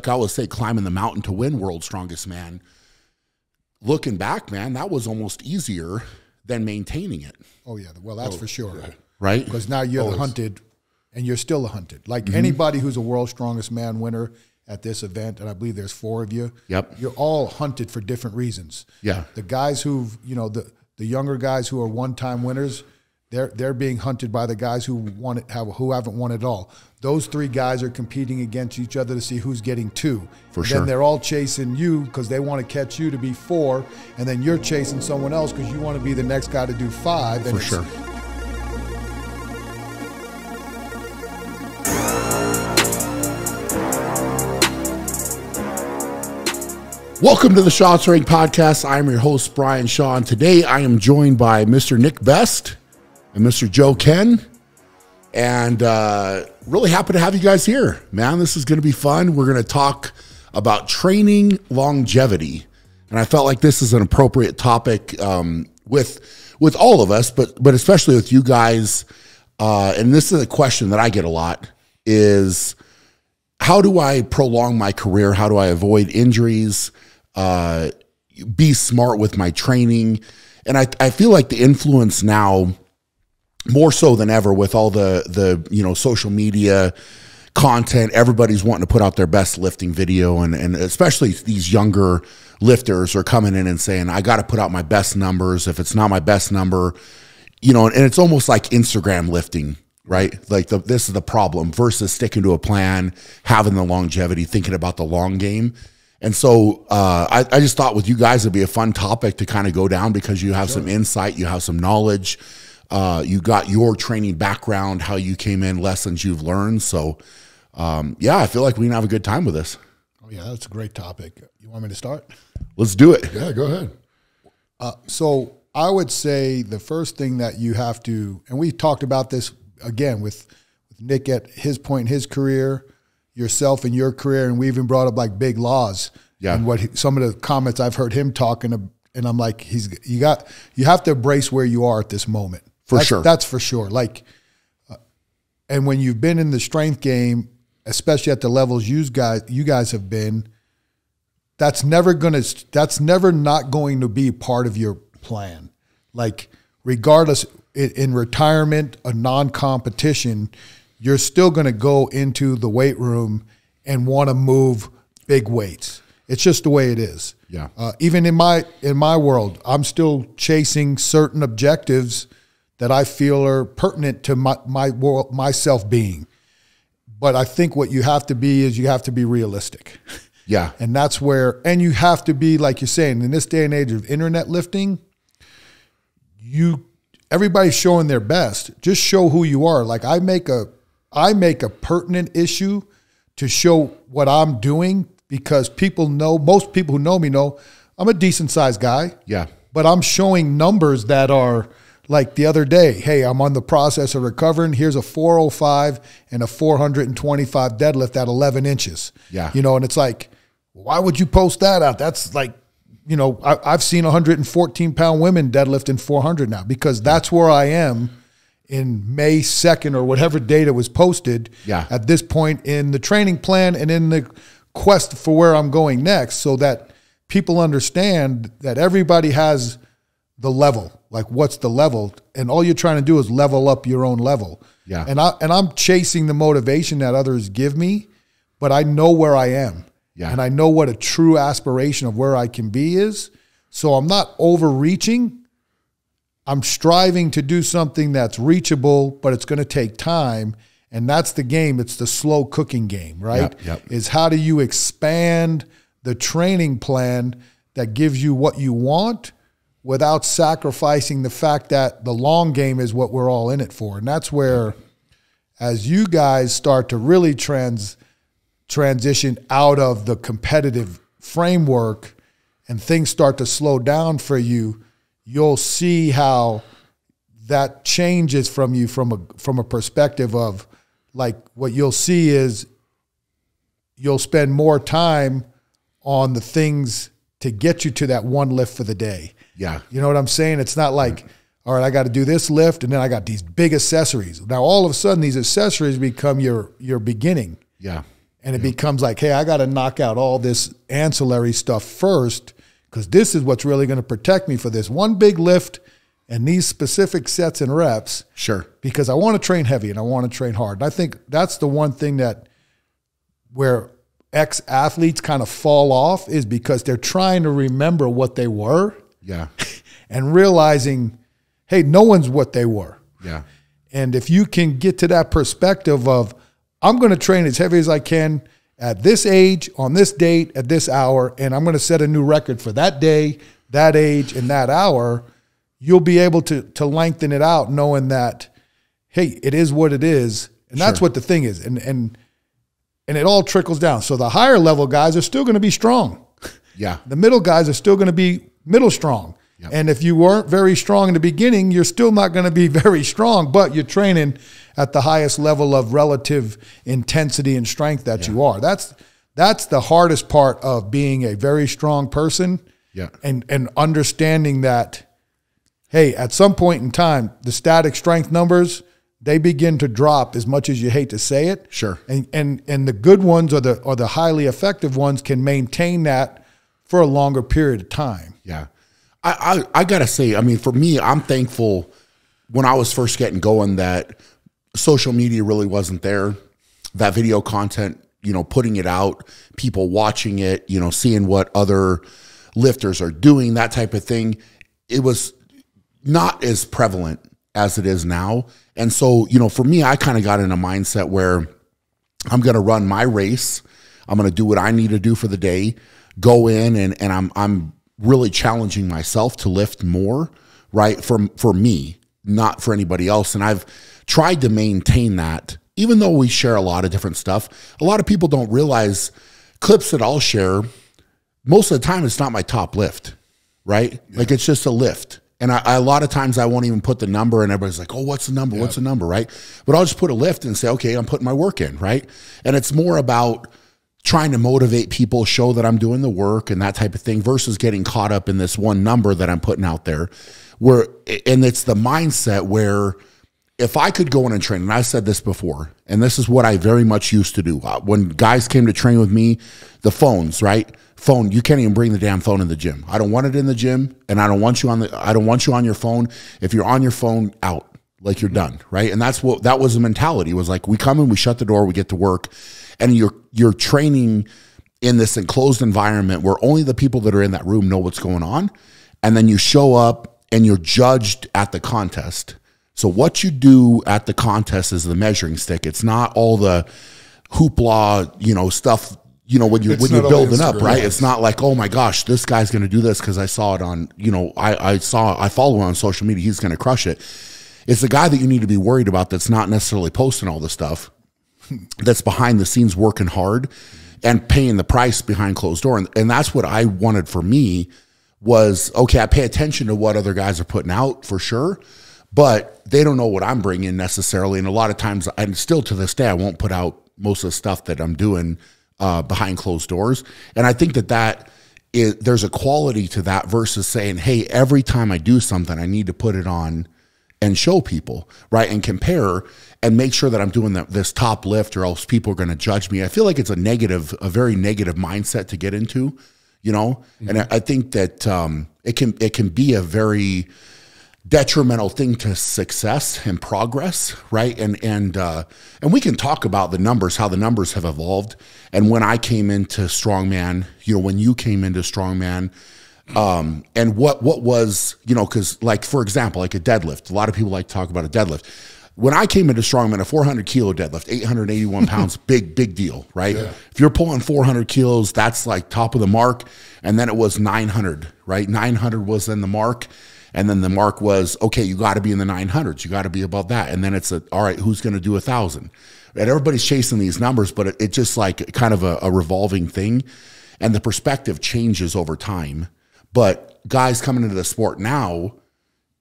I always say, climbing the mountain to win World's Strongest Man. Looking back, man, that was almost easier than maintaining it. Oh, yeah. Well, that's for sure. Right? Because now you're the hunted, and you're still a hunted. Like anybody who's a World's Strongest Man winner at this event, and I believe there's 4 of you. Yep. You're all hunted for different reasons. Yeah. The guys who've, you know, the younger guys who are one-time winners, they're being hunted by the guys who haven't won at all. Those 3 guys are competing against each other to see who's getting 2. For sure. Then they're all chasing you because they want to catch you to be 4, and then you're chasing someone else because you want to be the next guy to do 5. And For sure. Welcome to the Shots Rank Podcast. I am your host, Brian Shaw. Today I am joined by Mr. Nick Best and Mr. Joe Kenn. And really happy to have you guys here. Man, this is going to be fun. We're going to talk about training longevity. And I felt like this is an appropriate topic with all of us, but especially with you guys. And this is a question that I get a lot is, how do I prolong my career? How do I avoid injuries? Be smart with my training. And I feel like the influence now, more so than ever, with all the social media content, everybody's wanting to put out their best lifting video, and especially these younger lifters are coming in and saying, I got to put out my best numbers. If it's not my best number, and it's almost like Instagram lifting, right? Like this is the problem versus sticking to a plan, having the longevity, thinking about the long game. And so I just thought with you guys, it'd be a fun topic to kind of go down because you have some insight, you have some knowledge, you got your training background, how you came in, lessons you've learned. So yeah, I feel like we can have a good time with this. Oh yeah, that's a great topic. You want me to start? Let's do it. Yeah, go ahead. So I would say the first thing that you have to, and we talked about this again with Nick at his point in his career, yourself in your career, and we even brought up like big laws. Yeah. And some of the comments I've heard him talking, and I'm like, you have to embrace where you are at this moment. Sure. That's for sure. Like, and when you've been in the strength game, especially at the levels you guys have been, that's never not going to be part of your plan. Like, regardless, in retirement, a non-competition, you're still going to go into the weight room and want to move big weights. It's just the way it is. Yeah. Even in my world, I'm still chasing certain objectives that I feel are pertinent to my self-being. But I think what you have to be is you have to be realistic. Yeah. And that's where, and you have to be, like you're saying, in this day and age of internet lifting, everybody's showing their best. Just show who you are. Like I make a pertinent issue to show what I'm doing because most people who know me know I'm a decent sized guy. Yeah. But I'm showing numbers that are like the other day, hey, I'm on the process of recovering. Here's a 405 and a 425 deadlift at 11 inches. Yeah. And it's like, why would you post that out? That's like, I've seen 114-pound women deadlifting 400 now because that's where I am in May 2nd or whatever date it was posted. Yeah. At this point in the training plan and in the quest for where I'm going next, so that people understand that everybody has the level. Like, what's the level? And all you're trying to do is level up your own level. Yeah. And I'm chasing the motivation that others give me, but I know where I am. Yeah. And I know what a true aspiration of where I can be is. So I'm not overreaching. I'm striving to do something that's reachable, but it's going to take time. And that's the game. It's the slow cooking game, right? Yep. Is how do you expand the training plan that gives you what you want without sacrificing the fact that the long game is what we're all in it for. And that's where, as you guys start to really transition out of the competitive framework and things start to slow down for you, you'll see how that changes from you from a perspective of, like, what you'll see is you'll spend more time on the things to get you to that one lift for the day. Yeah. You know what I'm saying? It's not like, all right, I got to do this lift and then I got these big accessories. Now all of a sudden these accessories become your beginning. Yeah. And it becomes like, hey, I got to knock out all this ancillary stuff first, because this is what's really going to protect me for this one big lift and these specific sets and reps. Sure. Because I want to train heavy and I want to train hard. And I think that's the one thing that where ex-athletes kind of fall off, is because they're trying to remember what they were. Yeah. And realizing, hey, no one's what they were. Yeah. And if you can get to that perspective of, I'm going to train as heavy as I can at this age, on this date, at this hour, and I'm going to set a new record for that day, that age, and that hour, you'll be able to lengthen it out, knowing that, hey, it is what it is. And that's what the thing is. And it all trickles down. So the higher level guys are still going to be strong. Yeah. The middle guys are still going to be middle strong. Yep. And if you weren't very strong in the beginning, you're still not going to be very strong, but you're training at the highest level of relative intensity and strength that you are. That's the hardest part of being a very strong person. Yeah. And understanding that, hey, at some point in time, the static strength numbers, they begin to drop, as much as you hate to say it. Sure. And the good ones, or the highly effective ones, can maintain that for a longer period of time. Yeah. I got to say, I mean, for me, I'm thankful when I was first getting going that social media really wasn't there. That video content, you know, putting it out, people watching it, you know, seeing what other lifters are doing, that type of thing. It was not as prevalent as it is now. And so, you know, for me, I kind of got in a mindset where I'm going to run my race. I'm going to do what I need to do for the day, go in and I'm really challenging myself to lift more, right? For me, not for anybody else. And I've tried to maintain that, even though we share a lot of different stuff. A lot of people don't realize clips that I'll share, most of the time it's not my top lift, right? Yeah. Like it's just a lift. And a lot of times I won't even put the number, and everybody's like, oh, what's the number? What's the number, right? But I'll just put a lift and say, okay, I'm putting my work in, right? And it's more about trying to motivate people, show that I'm doing the work and that type of thing, versus getting caught up in this one number that I'm putting out there. And it's the mindset where if I could go in and train, and I've said this before, and this is what I very much used to do. When guys came to train with me, the phones, right? Phone, you can't even bring the damn phone in the gym. I don't want it in the gym, and I don't want you on your phone. If you're on your phone, out. Like you're done, right? And that was the mentality. It was like, we come in, we shut the door, we get to work. And you're training in this enclosed environment where only the people that are in that room know what's going on. And then you show up and you're judged at the contest. So what you do at the contest is the measuring stick. It's not all the hoopla, you know, stuff, you know, when you're building up, right? It's not like, oh my gosh, this guy's going to do this because I saw it on, you know, I follow him on social media. He's going to crush it. It's the guy that you need to be worried about that's not necessarily posting all the stuff, that's behind the scenes working hard and paying the price behind closed door. And that's what I wanted for me was, okay, I pay attention to what other guys are putting out for sure, but they don't know what I'm bringing necessarily. And a lot of times, and still to this day, I won't put out most of the stuff that I'm doing behind closed doors. And I think there's a quality to that versus saying, hey, every time I do something, I need to put it on and show people, right? And compare and make sure that I'm doing this top lift, or else people are going to judge me. I feel like it's a very negative mindset to get into, you know? Mm-hmm. And I think that it can be a very detrimental thing to success and progress, right? And we can talk about the numbers, how the numbers have evolved. And when I came into strongman, you know, when you came into strongman, and what was, you know, because like, for example, like a deadlift, a lot of people like to talk about a deadlift. When I came into strongman, a 400 kilo deadlift, 881 pounds, big deal, right? Yeah. If you're pulling 400 kilos, that's like top of the mark. And then it was 900, right? 900 was then the mark. And then the mark was, okay, you got to be in the 900s. You got to be above that. And then it's all right, who's going to do 1,000? And everybody's chasing these numbers, but it's just like kind of a revolving thing. And the perspective changes over time. But guys coming into the sport now,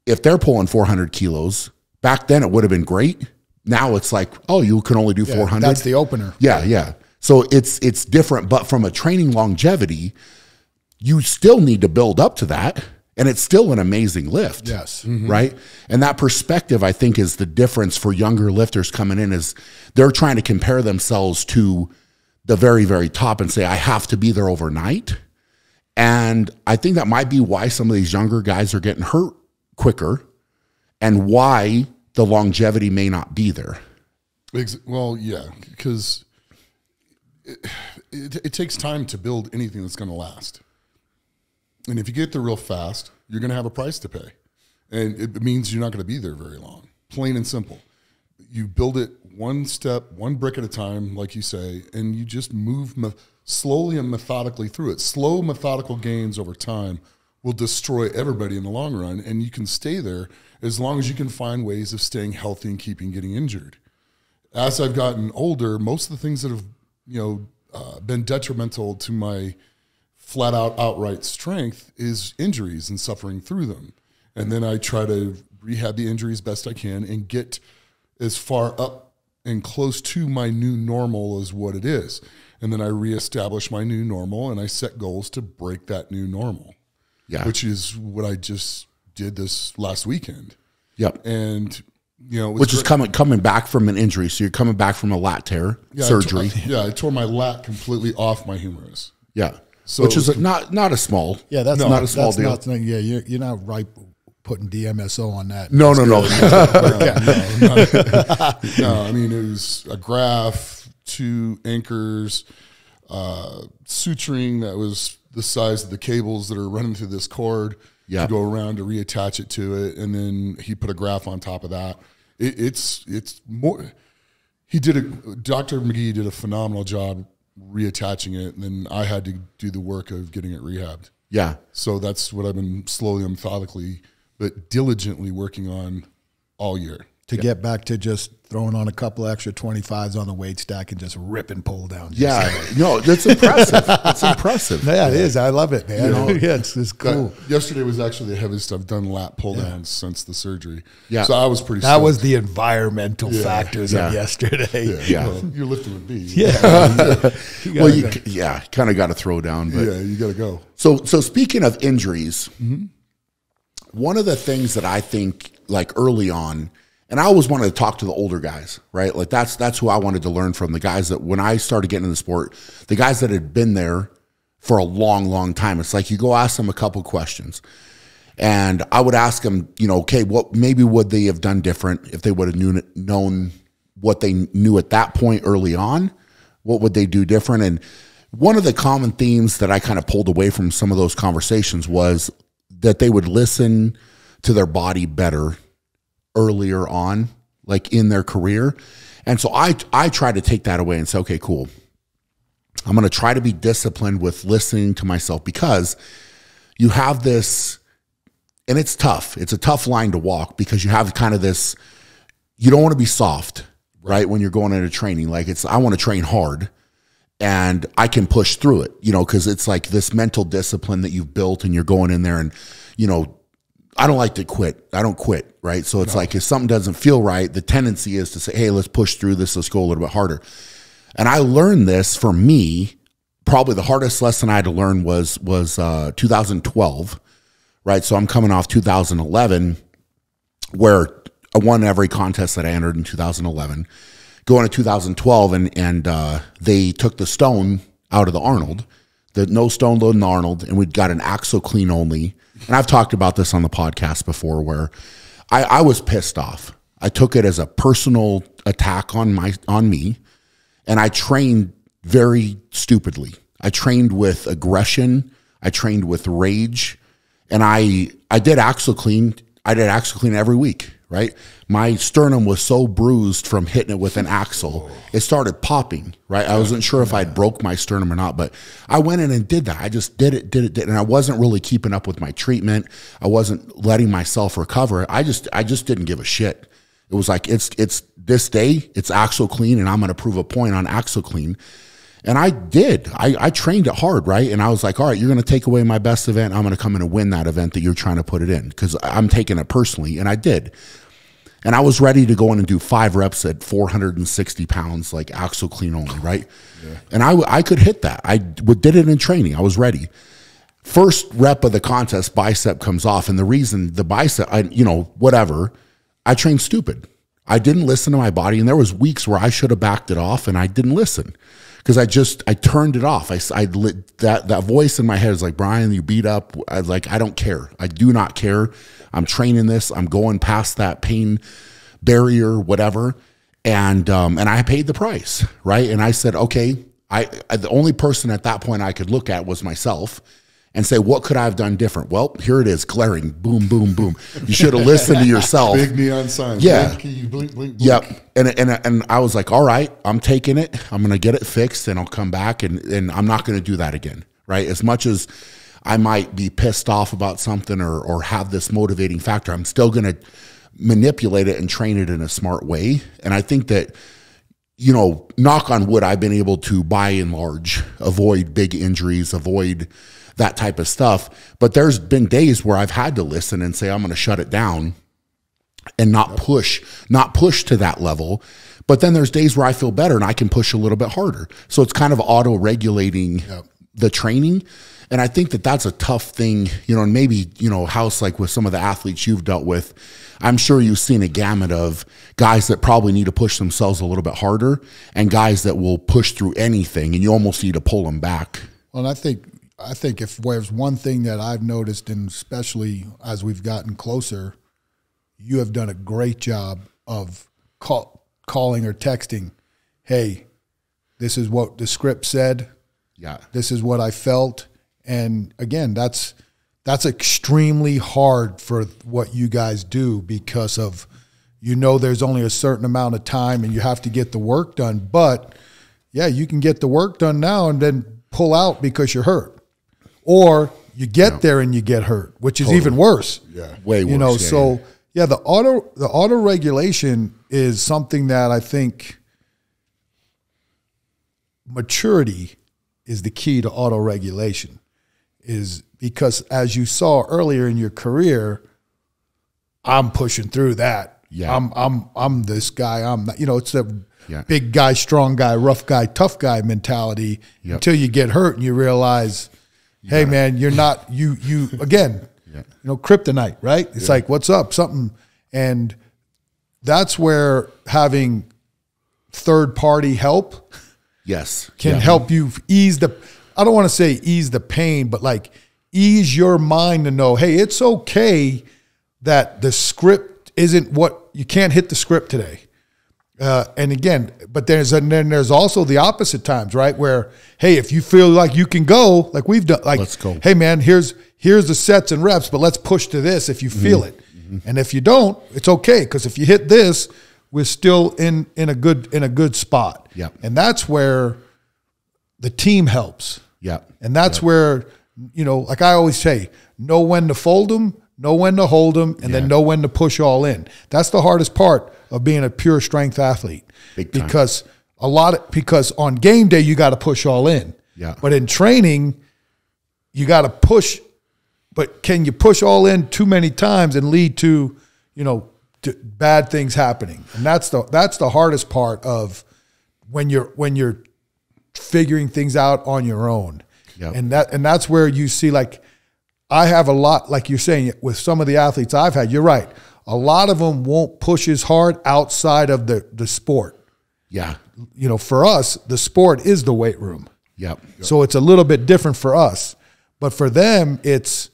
if they're pulling 400 kilos, back then it would have been great. Now it's like, oh, you can only do 400. That's the opener. Yeah. So it's different. But from a training longevity, you still need to build up to that. And it's still an amazing lift. Yes. Mm-hmm. Right? And that perspective, I think, is the difference for younger lifters coming in, is they're trying to compare themselves to the very, very top and say, I have to be there overnight. And I think that might be why some of these younger guys are getting hurt quicker and why the longevity may not be there. Well, yeah, because it takes time to build anything that's going to last. And if you get there real fast, you're going to have a price to pay. And it means you're not going to be there very long, plain and simple. You build it one step, one brick at a time, like you say, and you just move slowly and methodically through it. Slow, methodical gains over time will destroy everybody in the long run, and you can stay there as long as you can find ways of staying healthy and keeping getting injured. As I've gotten older, most of the things that have been detrimental to my flat-out outright strength is injuries and suffering through them. And then I try to rehab the injuries best I can and get as far up and close to my new normal as what it is. And then I reestablish my new normal, and I set goals to break that new normal, which is what I just did this last weekend. Yep. And, which is coming back from an injury. So you're coming back from a lat tear surgery. I tore my lat completely off my humerus. Yeah. So which is not a small. Yeah, that's not a small deal. You're not right putting DMSO on that. No. No, I mean, it was a graft, 2 anchors, suturing that was the size of the cables that are running through this cord to go around to reattach it to it. And then he put a graft on top of that. It's more, Dr. McGee did a phenomenal job reattaching it. And then I had to do the work of getting it rehabbed. Yeah. So that's what I've been slowly and methodically but diligently working on all year. To get back to just throwing on a couple extra 25s on the weight stack and just rip and pull down. Yeah, no, that's impressive. It's impressive. Yeah, it is. I love it, man. Yeah, it's cool. Yesterday was actually the heaviest I've done lat pull downs since the surgery. Yeah. So I was pretty That was the environmental factors of yesterday. Yeah. Well, you're lifting with me. Yeah. You kind of got to throw down. But. Yeah, you got to go. So speaking of injuries, one of the things that I think like early on, and I always wanted to talk to the older guys, right? Like that's who I wanted to learn from, the guys that when I started getting in the sport, the guys that had been there for a long, long time. It's like you go ask them a couple questions. And I would ask them, okay, what maybe would they have done different if they would have known what they knew at that point early on? What would they do different? And one of the common themes that I kind of pulled away from some of those conversations was that they would listen to their body better earlier on, like in their career. And so I try to take that away and say, okay, cool. I'm going to try to be disciplined with listening to myself, because you have this, and it's tough. It's a tough line to walk, because you have kind of this, you don't want to be soft, right? When you're going into training, like I want to train hard and I can push through it, because it's like this mental discipline that you've built and you're going in there and, I don't like to quit. I don't quit, right? So it's like if something doesn't feel right, the tendency is to say, hey, let's push through this. Let's go a little bit harder. And I learned this for me. Probably the hardest lesson I had to learn was 2012, right? So I'm coming off 2011, where I won every contest that I entered in 2011. Going to 2012, and they took the stone out of the Arnold, the no stone load in the Arnold, and we'd got an axle clean only. And I've talked about this on the podcast before, where I was pissed off. I took it as a personal attack on me, and I trained very stupidly. I trained with aggression. I trained with rage, and I did axle clean. I did axle clean every week, right? My sternum was so bruised from hitting it with an axle, it started popping, right? I wasn't sure if I'd broke my sternum or not, but I went in and did that. I just did it. And I wasn't really keeping up with my treatment. I wasn't letting myself recover. I just didn't give a shit. It was like, it's this day, it's axle clean, and I'm going to prove a point on axle clean. And I did. I trained it hard, right? And I was like, all right, you're going to take away my best event. I'm going to come in and win that event that you're trying to put it in, because I'm taking it personally. And I did. And I was ready to go in and do 5 reps at 460 pounds, like axle clean only, right? Yeah. And I could hit that. I did it in training. I was ready. First rep of the contest, bicep comes off. And the reason the bicep, I trained stupid. I didn't listen to my body. And there was weeks where I should have backed it off, and I didn't listen, because I turned it off. I lit that voice in my head is like, Brian, you beat up. I don't care. I do not care. I'm training this. I'm going past that pain barrier, whatever. And I paid the price, right? And I said, okay, the only person at that point I could look at was myself and say, what could I have done different? Well, here it is, glaring, boom, boom, boom. You should have listened to yourself. Big neon sign. Yeah. Blink, blink, blink. Yep. And I was like, all right, I'm taking it. I'm going to get it fixed, and I'll come back, and I'm not going to do that again, right? As much as I might be pissed off about something or have this motivating factor, I'm still going to manipulate it and train it in a smart way. And I think that, you know, knock on wood, I've been able to, by and large, avoid big injuries, avoid that type of stuff. But there's been days where I've had to listen and say, I'm going to shut it down and not push to that level. But then there's days where I feel better and I can push a little bit harder. So it's kind of auto-regulating the training. And I think that that's a tough thing, you know, and maybe, you know, House, like with some of the athletes you've dealt with, I'm sure you've seen a gamut of guys that probably need to push themselves a little bit harder and guys that will push through anything, and you almost need to pull them back. Well, and I think if there's one thing that I've noticed, and especially as we've gotten closer, you have done a great job of calling or texting, hey, this is what the script said. Yeah. This is what I felt. And again, that's extremely hard for what you guys do, because of, you know, there's only a certain amount of time and you have to get the work done. But yeah, you can get the work done now and then pull out because you're hurt, or you get there and you get hurt, which is even worse. Yeah, way worse. You know, so yeah, the auto regulation is something that I think maturity is the key to auto regulation. Is because, as you saw earlier in your career, I'm pushing through that. Yeah. I'm this guy. I'm not, you know, it's a big guy, strong guy, rough guy, tough guy mentality until you get hurt and you realize, hey man, you're not, you again, you know, kryptonite, right? It's like, what's up? Something. And that's where having third party help can help you ease the, I don't want to say ease the pain, but like ease your mind to know, hey, it's okay that the script isn't what, you can't hit the script today. And again, but then there's also the opposite times, right? Where, hey, if you feel like you can go, like we've done, like, let's go. Hey man, here's the sets and reps, but let's push to this if you feel it. And if you don't, it's okay. Because if you hit this, we're still in a good spot. Yeah. And that's where the team helps. Yeah. And that's where, you know, like I always say, know when to fold them, know when to hold them, and then know when to push all in. That's the hardest part of being a pure strength athlete. Big time. Because on game day, you got to push all in. Yeah. But in training, you got to push, but can you push all in too many times and lead to, you know, to bad things happening? And that's the hardest part of when you're figuring things out on your own. Yep. And that's where you see, like, I have a lot, like you're saying, with some of the athletes I've had, you're right. A lot of them won't push as hard outside of the sport. Yeah. You know, for us, the sport is the weight room. Yep. So it's a little bit different for us. But for them, it's,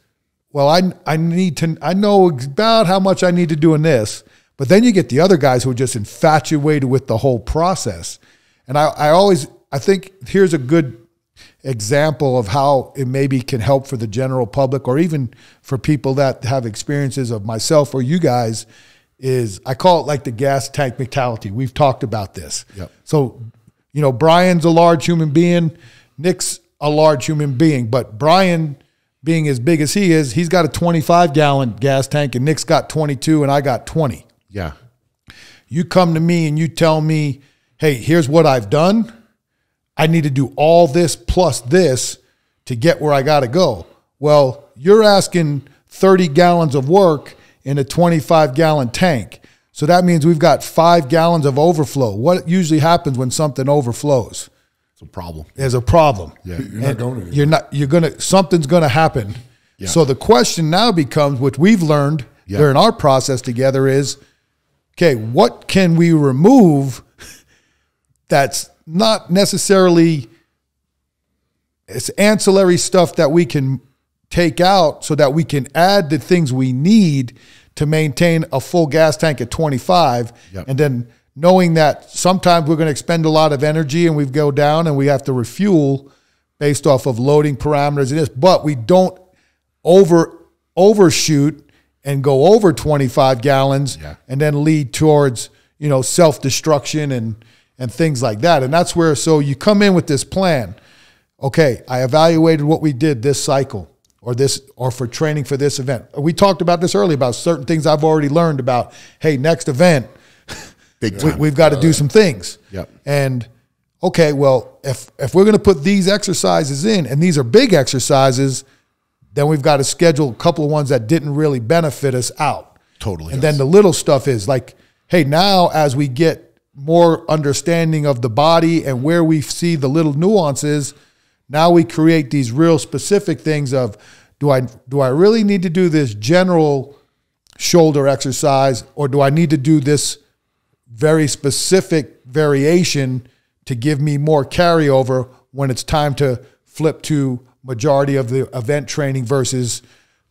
well, I know about how much I need to do in this. But then you get the other guys who are just infatuated with the whole process. And I think here's a good example of how it maybe can help for the general public, or even for people that have experiences of myself or you guys, is I call it like the gas tank mentality. We've talked about this. Yep. So, you know, Brian's a large human being, Nick's a large human being, but Brian, being as big as he is, he's got a 25-gallon gas tank, and Nick's got 22 and I got 20. Yeah. You come to me and you tell me, hey, here's what I've done. I need to do all this plus this to get where I got to go. Well, you're asking 30 gallons of work in a 25-gallon tank. So that means we've got 5 gallons of overflow. What usually happens when something overflows? It's a problem. There's a problem. Yeah. You're not going anywhere. Something's going to happen. Yeah. So the question now becomes, which we've learned during our process together, is, okay, what can we remove that's not necessarily, it's ancillary stuff that we can take out so that we can add the things we need to maintain a full gas tank at 25. Yep. And then knowing that sometimes we're going to expend a lot of energy and we go down and we have to refuel based off of loading parameters and this, but we don't overshoot and go over 25 gallons and then lead towards, self-destruction and things like that. And that's where, so you come in with this plan. Okay, I evaluated what we did this cycle or for training for this event. We talked about this earlier about certain things I've already learned about, hey, next event, we've got to do some things. Yep. And okay, well, if we're going to put these exercises in, and these are big exercises, then we've got to schedule a couple of ones that didn't really benefit us out. Totally. And then the little stuff is like, hey, now as we get more understanding of the body and where we see the little nuances, now we create these real specific things of, do I really need to do this general shoulder exercise, or do I need to do this very specific variation to give me more carryover when it's time to flip to majority of the event training versus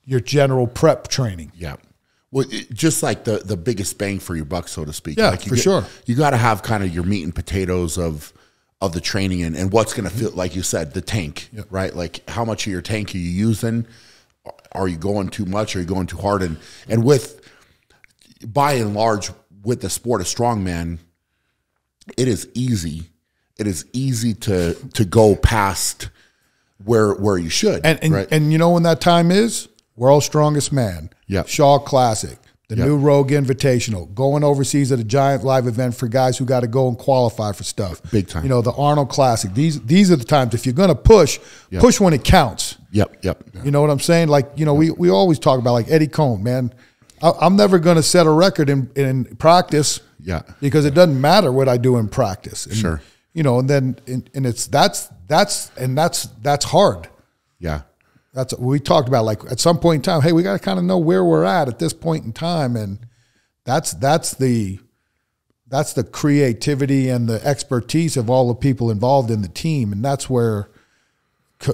your general prep training? Yeah. Well, just like the biggest bang for your buck, so to speak. Yeah, like for sure. You got to have kind of your meat and potatoes of the training and what's going to feel, like you said, the tank, right? Like how much of your tank are you using? Are you going too much? Are you going too hard? And with, by and large, with the sport of strongman, it is easy. It is easy to go past where you should. And right? And you know when that time is? World's Strongest Man. Yeah. Shaw Classic. The new Rogue Invitational. Going overseas at a giant live event for guys who got to go and qualify for stuff. Big time. The Arnold Classic. These are the times, if you're going to push when it counts. Yep. You know what I'm saying? Like, we always talk about like Eddie Cohn, man. I'm never going to set a record in practice. Yeah. Because it doesn't matter what I do in practice. And, Sure. And then and it's that's hard. Yeah. That's what we talked about. Like at some point in time, hey, we got to kind of know where we're at this point in time, and that's the creativity and the expertise of all the people involved in the team, and that's where,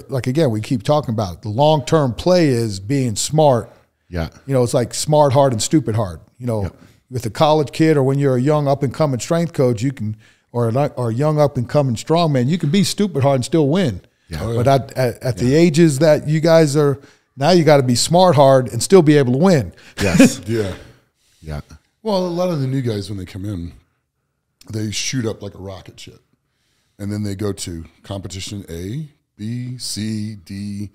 like again, we keep talking about it. The long-term play is being smart. Yeah, it's like smart hard and stupid hard. With a college kid or when you're a young up-and-coming strength coach, you can, or a young up-and-coming strongman, you can be stupid hard and still win. Yeah. But at the ages that you guys are now, you got to be smart hard and still be able to win. Yes. Yeah. Well, a lot of the new guys, when they come in, they shoot up like a rocket ship. And then they go to competition A, B, C, D,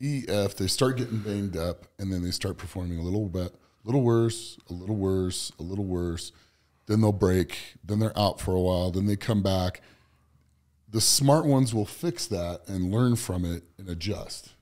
E, F. They start getting banged up, and then they start performing a little bit, a little worse, a little worse, a little worse. Then they'll break. Then they're out for a while. Then they come back. The smart ones will fix that and learn from it and adjust.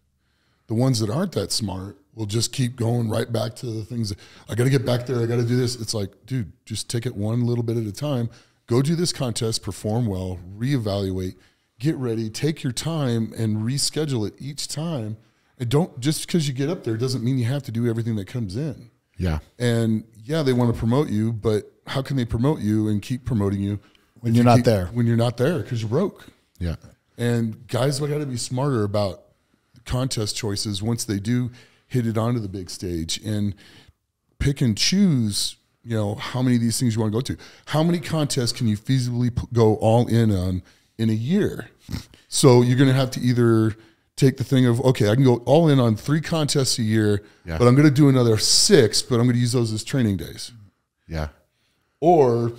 The ones that aren't that smart will just keep going right back to the things that, I got to get back there, I got to do this. It's like, dude, just take it one little bit at a time. Go do this contest, perform well, reevaluate, get ready, take your time and reschedule it each time. And don't, just because you get up there doesn't mean you have to do everything that comes in. Yeah. And yeah, they want to promote you, but how can they promote you and keep promoting you when you're not there? When you're not there, because you're broke. Yeah. And guys, we got to be smarter about contest choices once they do hit it onto the big stage, and pick and choose, how many of these things you want to go to. How many contests can you feasibly go all in on in a year? So you're going to have to either take the thing of, okay, I can go all in on 3 contests a year, but I'm going to do another 6, but I'm going to use those as training days. Yeah. Or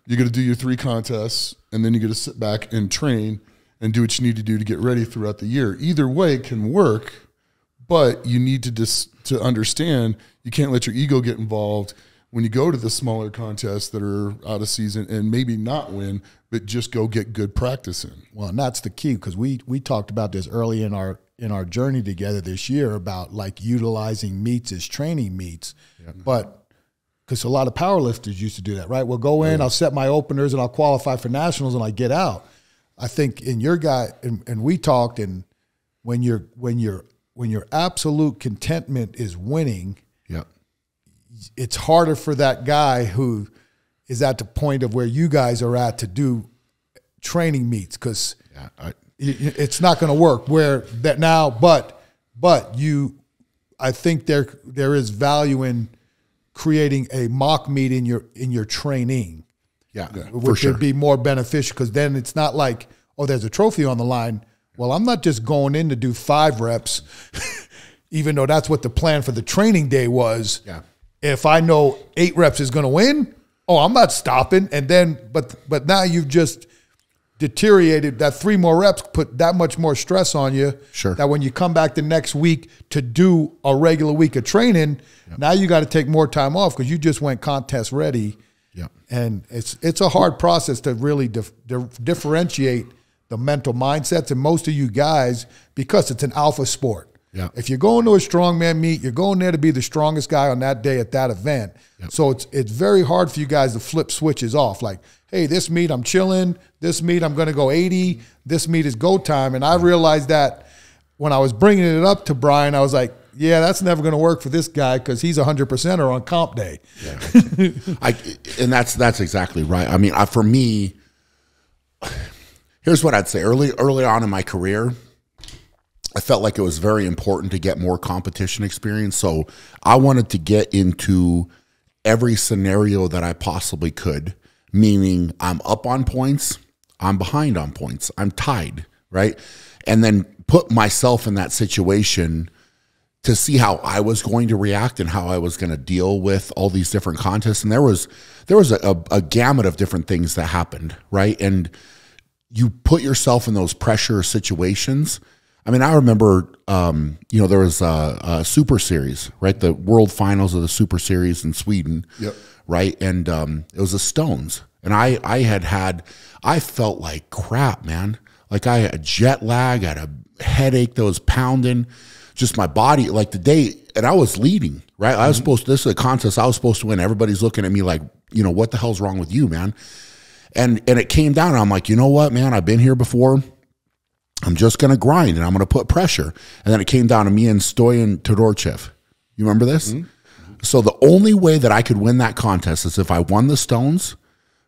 you're going to do your 3 contests, and then you're going to sit back and train and do what you need to do to get ready throughout the year. Either way can work, but you need to understand you can't let your ego get involved when you go to the smaller contests that are out of season and maybe not win, but just go get good practice in. Well, and that's the key, because we talked about this early in our journey together this year about like utilizing meets as training meets, but because a lot of powerlifters used to do that, right? We'll go in, I'll set my openers, and I'll qualify for nationals, and I get out. I think in your guy, and we talked, and when your absolute contentment is winning, it's harder for that guy who is at the point of where you guys are at to do training meets, because it's not going to work where that now. But I think there is value in creating a mock meet in your training. Yeah, which would be more beneficial, because then it's not like, oh, there's a trophy on the line. Well, I'm not just going in to do 5 reps, even though that's what the plan for the training day was. Yeah. If I know 8 reps is going to win, oh, I'm not stopping. And then, but now you've just deteriorated. That 3 more reps put that much more stress on you. Sure. That when you come back the next week to do a regular week of training, now you got to take more time off because you just went contest ready. Yeah. And it's a hard process to really differentiate the mental mindsets. And most of you guys, because it's an alpha sport. Yeah. If you're going to a strongman meet, you're going there to be the strongest guy on that day at that event. Yep. So it's very hard for you guys to flip switches off. Like, hey, this meet I'm chilling. This meet I'm going to go 80. This meet is go time. And I realized that when I was bringing it up to Brian, I was like, yeah, that's never going to work for this guy because he's 100%er on comp day. Yeah. And that's exactly right. I mean, for me, here's what I'd say. Early on in my career, I felt like it was very important to get more competition experience. So I wanted to get into every scenario that I possibly could, meaning I'm up on points, I'm behind on points, I'm tied, right? And then put myself in that situation to see how I was going to react and how I was going to deal with all these different contests. And there was a gamut of different things that happened, right? And you put yourself in those pressure situations. I mean, I remember, there was a Super Series, right? The World Finals of the Super Series in Sweden, right? And it was the Stones. And I felt like crap, man. Like I had a jet lag, I had a headache that was pounding, just my body, like the day, and I was leading, right? I was this is a contest I was supposed to win. Everybody's looking at me like, what the hell's wrong with you, man? And it came down, and I'm like, you know what, man? I've been here before. I'm just going to grind, and I'm going to put pressure. And then it came down to me and Stoyan Todorchev. You remember this? Mm-hmm. So the only way that I could win that contest is if I won the Stones,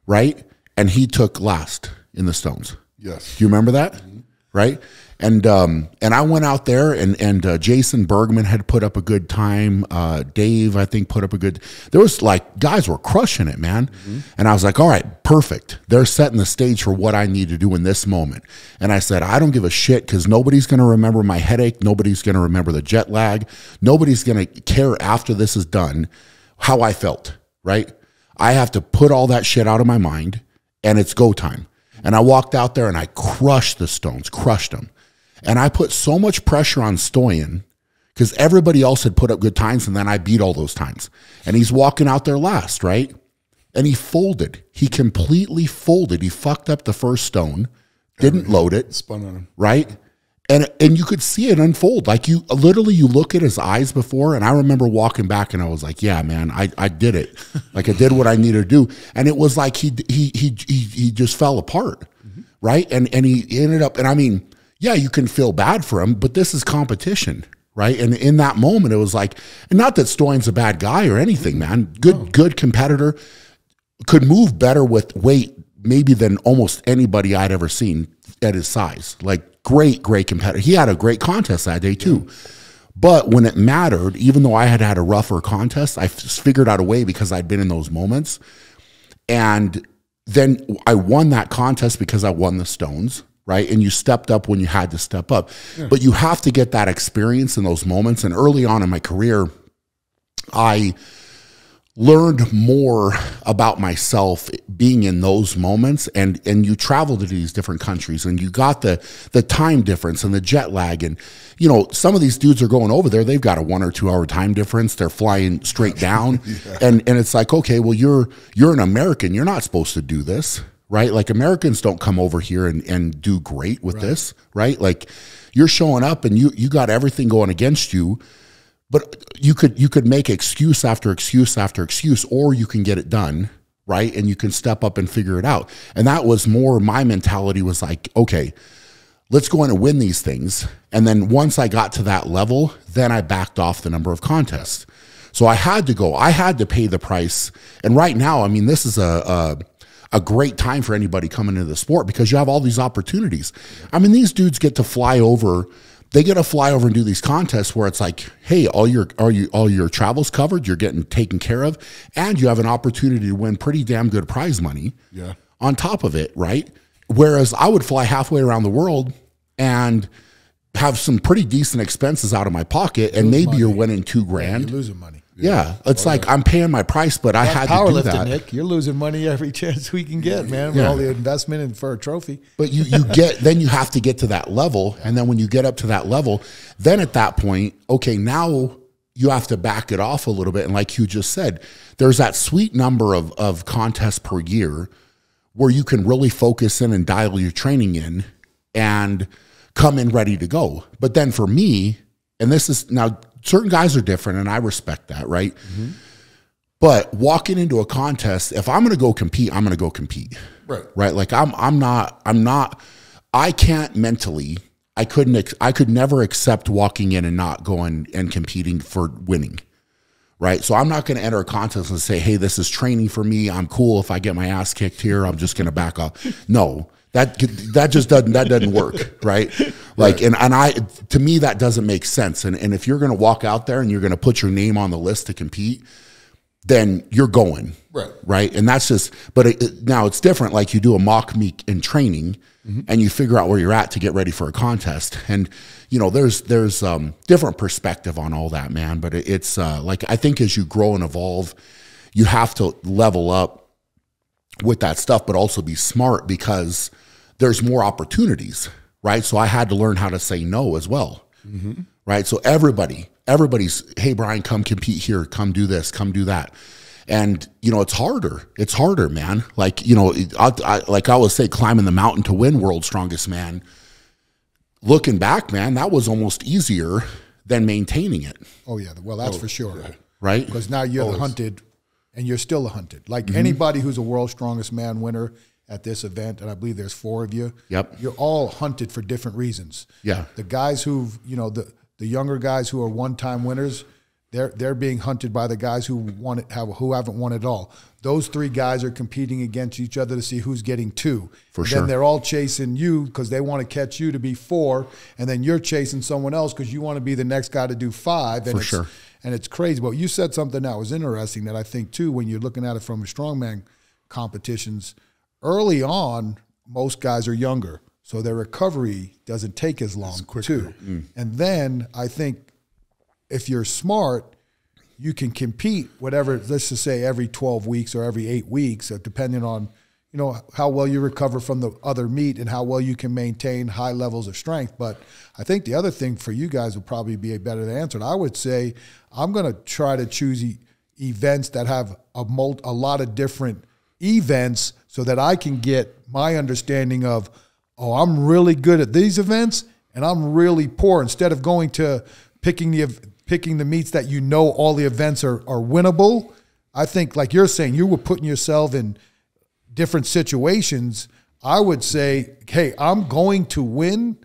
right? And he took last in the Stones. Yes. Do you remember that? Mm-hmm. Right? And I went out there, and Jason Bergman had put up a good time. Dave, I think, put up a good. There was like guys were crushing it, man. Mm-hmm. And I was like, all right, perfect. They're setting the stage for what I need to do in this moment. And I said, I don't give a shit because nobody's going to remember my headache. Nobody's going to remember the jet lag. Nobody's going to care after this is done how I felt. Right? I have to put all that shit out of my mind, and it's go time. And I walked out there and I crushed the Stones, crushed them. And I put so much pressure on Stoyan because everybody else had put up good times, and then I beat all those times. And he's walking out there last, right? And he folded. He completely folded. He fucked up the first stone, didn't load it. Spun on him. Right? And you could see it unfold. Like you look at his eyes before, and I remember walking back and I was like, yeah, man, I did it. Like I did what I needed to do. And it was like he just fell apart. Mm-hmm. Right? And he ended up, and I mean, yeah, you can feel bad for him, but this is competition, right? And in that moment, it was like, and not that Stoyan's a bad guy or anything, man. Good competitor, could move better with weight maybe than almost anybody I'd ever seen at his size. Like great competitor. He had a great contest that day too. But when it mattered, even though I had a rougher contest, I just figured out a way because I'd been in those moments. And then I won that contest because I won the Stones. Right. And you stepped up when you had to step up. Yeah. But you have to get that experience in those moments. And early on in my career, I learned more about myself being in those moments. And you travel to these different countries and you got the time difference and the jet lag. And, some of these dudes are going over there. They've got a 1 or 2 hour time difference. They're flying straight down. Yeah. And it's like, okay, well, you're an American. You're not supposed to do this. Right? Like Americans don't come over here and do great with this, right? Like you're showing up and you got everything going against you, but you could make excuse after excuse after excuse, or you can get it done, right? And you can step up and figure it out. And that was more my mentality was like, okay, let's go in and win these things. And then once I got to that level, then I backed off the number of contests. So I had to go. I had to pay the price. And right now, I mean, this is a a great time for anybody coming into the sport because you have all these opportunities. I mean, these dudes get to fly over. They get to fly over and do these contests where it's like, hey, all your travel's covered, you're getting taken care of, and you have an opportunity to win pretty damn good prize money on top of it, right? Whereas I would fly halfway around the world and have some pretty decent expenses out of my pocket, and maybe you're winning $2,000. Yeah, you're losing money. Yeah, it's like I'm paying my price, but I had to do that. Nick, you're losing money every chance we can get, man. With all the investment and for a trophy. But you get then you have to get to that level, and then when you get up to that level, then at that point, okay, now you have to back it off a little bit. And like you just said, there's that sweet number of contests per year where you can really focus in and dial your training in and come in ready to go. But then for me, and this is now. Certain guys are different, and I respect that, right? Mm-hmm. But walking into a contest, if I'm going to go compete, I'm going to go compete, right? Like I can't mentally, I could never accept walking in and not going and competing for winning, right? So I'm not going to enter a contest and say, hey, this is training for me. I'm cool. If I get my ass kicked here, I'm just going to back off. No. That just doesn't work, right? Like, and to me, that doesn't make sense. And if you're going to walk out there and you're going to put your name on the list to compete, then you're going, right? And that's just, but now it's different. Like you do a mock meet in training, and you figure out where you're at to get ready for a contest. And you know, there's different perspective on all that, man. But it's like I think as you grow and evolve, you have to level up with that stuff, but also be smart because there's more opportunities, right? So I had to learn how to say no as well, right? So everybody's, hey, Brian, come compete here, come do this, come do that. And, you know, it's harder, man. Like, you know, like I always say, climbing the mountain to win World's Strongest Man. Looking back, man, that was almost easier than maintaining it. Oh, yeah. Well, that's for sure. Right? Because now you're the hunted, and you're still a hunted. Like anybody who's a World's Strongest Man winner at this event, and I believe there's 4 of you. Yep. You're all hunted for different reasons. Yeah. The guys who've, you know, the younger guys who are one-time winners, they're being hunted by the guys who haven't won at all. Those 3 guys are competing against each other to see who's getting 2. For sure. Then they're all chasing you because they want to catch you to be 4, and then you're chasing someone else because you want to be the next guy to do 5. And and it's crazy. But you said something that was interesting that I think too, when you're looking at it from a strongman competitions. Early on, most guys are younger, so their recovery doesn't take as long too. And then I think if you're smart, you can compete whatever, let's just say every 12 weeks or every 8 weeks, depending on, you know, how well you recover from the other meet and how well you can maintain high levels of strength. But I think the other thing for you guys would probably be a better answer. And I would say I'm going to try to choose events that have a lot of different events so that I can get my understanding of, oh, I'm really good at these events and I'm really poor. Instead of going to picking the meets that you know all the events are winnable, I think, like you're saying, you were putting yourself in different situations. I would say, hey, I'm going to win.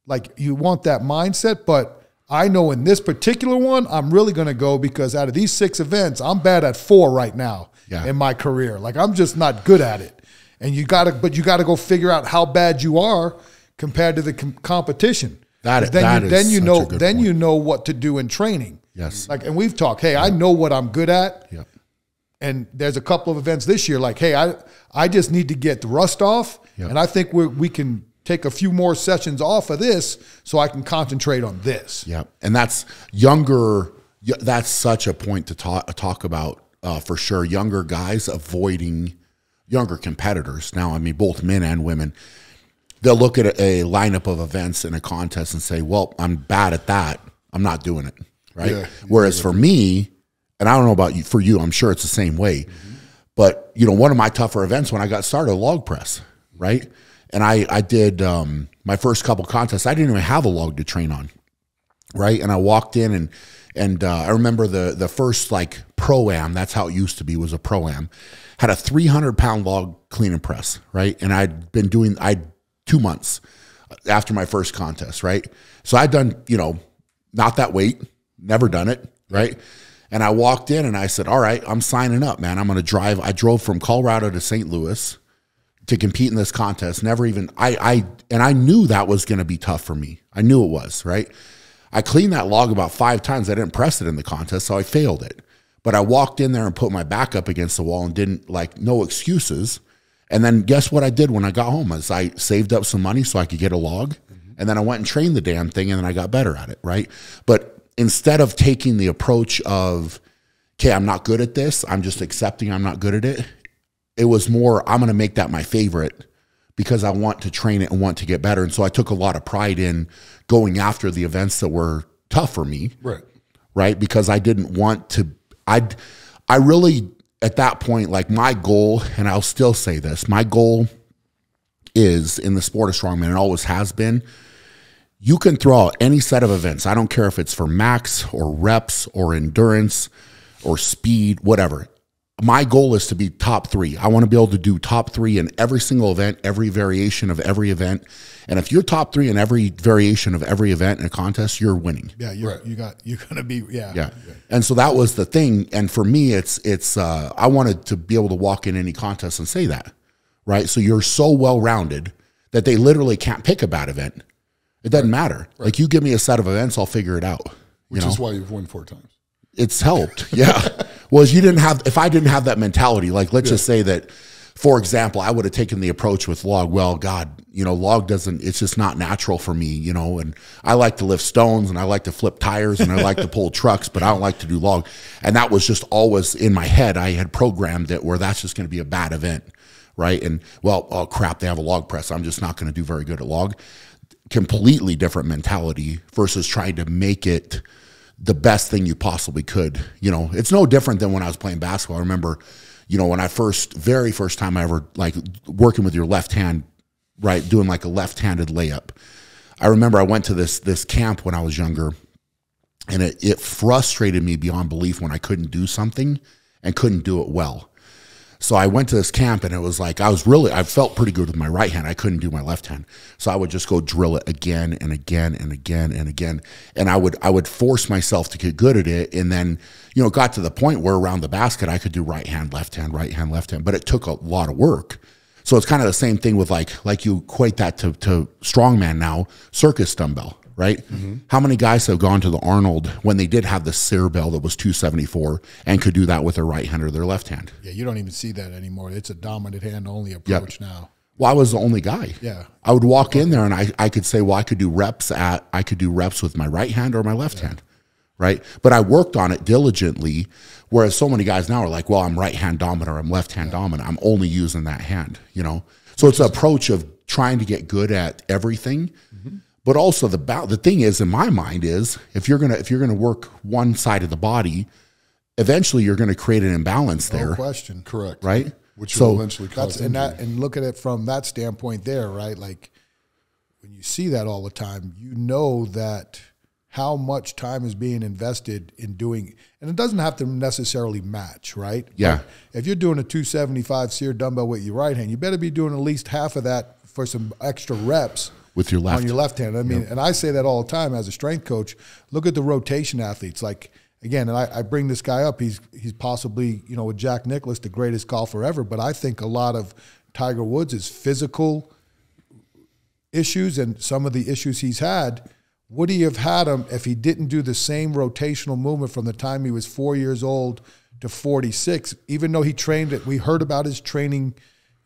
Like, you want that mindset, but I know in this particular one, I'm really going to go because out of these 6 events, I'm bad at 4 right now in my career. Like, I'm just not good at it. And you got to go figure out how bad you are compared to the competition. Then you know what to do in training. Yes. Like, and we've talked, hey, I know what I'm good at. Yep. And there's a couple of events this year, like, hey, I just need to get the rust off. Yep. And I think we can take a few more sessions off of this so I can concentrate on this. Yeah. And that's younger. That's such a point to talk about for sure. Younger guys avoiding younger competitors. Now, I mean, both men and women, they'll look at a lineup of events in a contest and say, well, I'm bad at that. I'm not doing it. Right. Yeah, whereas for me, and I don't know about you, for you, I'm sure it's the same way. But, you know, one of my tougher events when I got started, log press, right? And I did my first couple contests. I didn't even have a log to train on, right? And I walked in and I remember the first like pro-am, that's how it used to be, was a pro-am, had a 300-pound log clean and press, right? And I'd been doing 2 months after my first contest, right? So I'd done, you know, not that weight, never done it, right? And I walked in and I said, all right, I'm signing up, man. I'm going to drive. I drove from Colorado to St. Louis, to compete in this contest. Never even, and I knew that was going to be tough for me. I knew it was, right? I cleaned that log about 5 times. I didn't press it in the contest, so I failed it. But I walked in there and put my back up against the wall and didn't, like, no excuses. And then guess what I did when I got home is I saved up some money so I could get a log. And then I went and trained the damn thing, and then I got better at it, right? But instead of taking the approach of, okay, I'm not good at this, I'm just accepting I'm not good at it, it was more, I'm going to make that my favorite because I want to train it and want to get better. And so I took a lot of pride in going after the events that were tough for me, right? Because I didn't want to, I really, at that point, like my goal, and I'll still say this, my goal is in the sport of strongman, and always has been, you can throw out any set of events. I don't care if it's for max or reps or endurance or speed, whatever. My goal is to be top 3. I want to be able to do top 3 in every single event, every variation of every event. And if you're top 3 in every variation of every event in a contest, you're winning. Yeah, you're gonna be, yeah. And so that was the thing. And for me, it's I wanted to be able to walk in any contest and say that, right? So you're so well-rounded that they literally can't pick a bad event. It doesn't matter. Like, you give me a set of events, I'll figure it out. Which is why you've won 4 times. It's helped. Yeah. Was if I didn't have that mentality, like, let's just say that, for example, I would have taken the approach with log, well, God, log it's just not natural for me, and I like to lift stones and I like to flip tires and I like to pull trucks, but I don't like to do log. And that was just always in my head. I had programmed it where that's just going to be a bad event. Right. And well, oh crap, they have a log press. I'm just not going to do very good at log. Completely different mentality versus trying to make it the best thing you possibly could. It's no different than when I was playing basketball. I remember, when I very first time I ever, like, working with your left hand, right, doing like a left-handed layup. I remember I went to this camp when I was younger, and it frustrated me beyond belief when I couldn't do something and couldn't do it well. So I went to this camp, and it was like, I felt pretty good with my right hand. I couldn't do my left hand. So I would just go drill it again and again and again and again. And I would force myself to get good at it. And then, it got to the point where around the basket, I could do right hand, left hand, left hand. But it took a lot of work. So it's kind of the same thing with like you equate that to strongman now, circus dumbbell. Right? How many guys have gone to the Arnold when they did have the Sear bell that was 274 and could do that with their right hand or their left hand? Yeah, you don't even see that anymore. It's a dominant hand only approach now. Well, I was the only guy. Yeah. I would walk in there and I could say, well, I could do reps with my right hand or my left hand. Right? But I worked on it diligently, whereas so many guys now are like, well, I'm right hand dominant or I'm left hand dominant. I'm only using that hand, So it's an approach of trying to get good at everything. But also the thing is, in my mind, is if you're gonna work one side of the body, eventually you're gonna create an imbalance there. No question. Correct. Right? Which will eventually cause injury. And look at it from that standpoint there, right? Like, when you see that all the time, you know that how much time is being invested in doing, and it doesn't have to necessarily match, right? Yeah. Like, if you're doing a 275 Sear dumbbell with your right hand, you better be doing at least half of that for some extra reps with your left. On your left hand. I mean, and I say that all the time as a strength coach. Look at the rotation athletes. Like, again, and I bring this guy up. He's possibly, with Jack Nicklaus, the greatest golfer ever. But I think a lot of Tiger Woods' physical issues and some of the issues he's had, would he have had them if he didn't do the same rotational movement from the time he was 4 years old to 46? Even though he trained it, we heard about his training.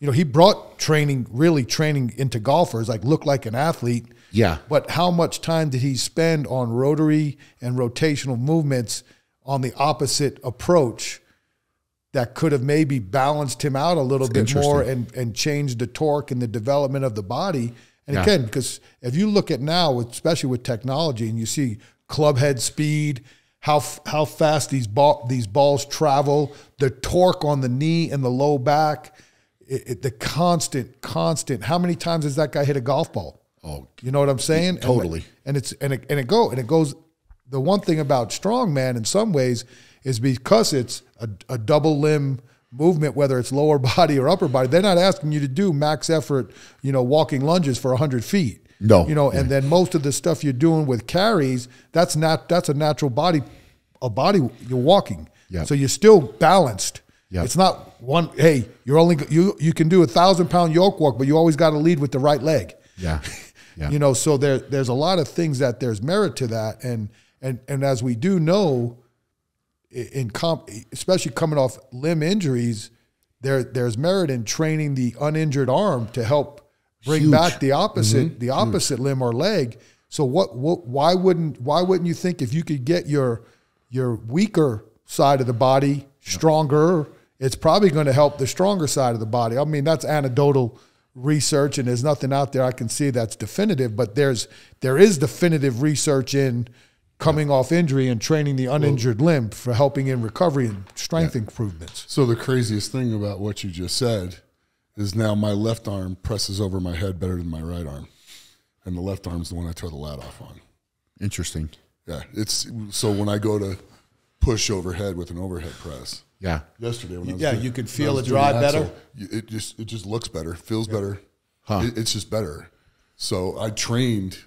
He brought really training into golfers, like look like an athlete. Yeah. But how much time did he spend on rotary and rotational movements on the opposite approach that could have maybe balanced him out a little bit more and changed the torque and the development of the body? And again, because if you look at now, especially with technology, and you see club head speed, how fast these balls travel, the torque on the knee and the low back, the constant. How many times has that guy hit a golf ball? Oh, you know what I'm saying? Totally. And it goes. The one thing about strongman in some ways is because it's a double limb movement, whether it's lower body or upper body, they're not asking you to do max effort, walking lunges for 100 feet. No. And then most of the stuff you're doing with carries, that's a natural body, you're walking. Yeah. So you're still balanced. Yep. It's not one, hey, you can do 1,000-pound yoke walk, but you always got to lead with the right leg. Yeah. Yeah. You know, so there's a lot of things that there's merit to that. And as we do know, especially coming off limb injuries, there's merit in training the uninjured arm to help bring back the opposite limb or leg. So why wouldn't you think if you could get your weaker side of the body stronger, it's probably going to help the stronger side of the body. I mean, that's anecdotal research, and there's nothing out there I can see that's definitive, but there is definitive research in coming off injury and training the uninjured limb for helping in recovery and strength improvements. So the craziest thing about what you just said is now my left arm presses over my head better than my right arm. And the left arm's the one I tore the lat off on. Interesting. Yeah. So when I go to push overhead with an overhead press. Yeah. Yesterday when I was you could feel it drive better. It just looks better, feels better. Huh. It's just better. So I trained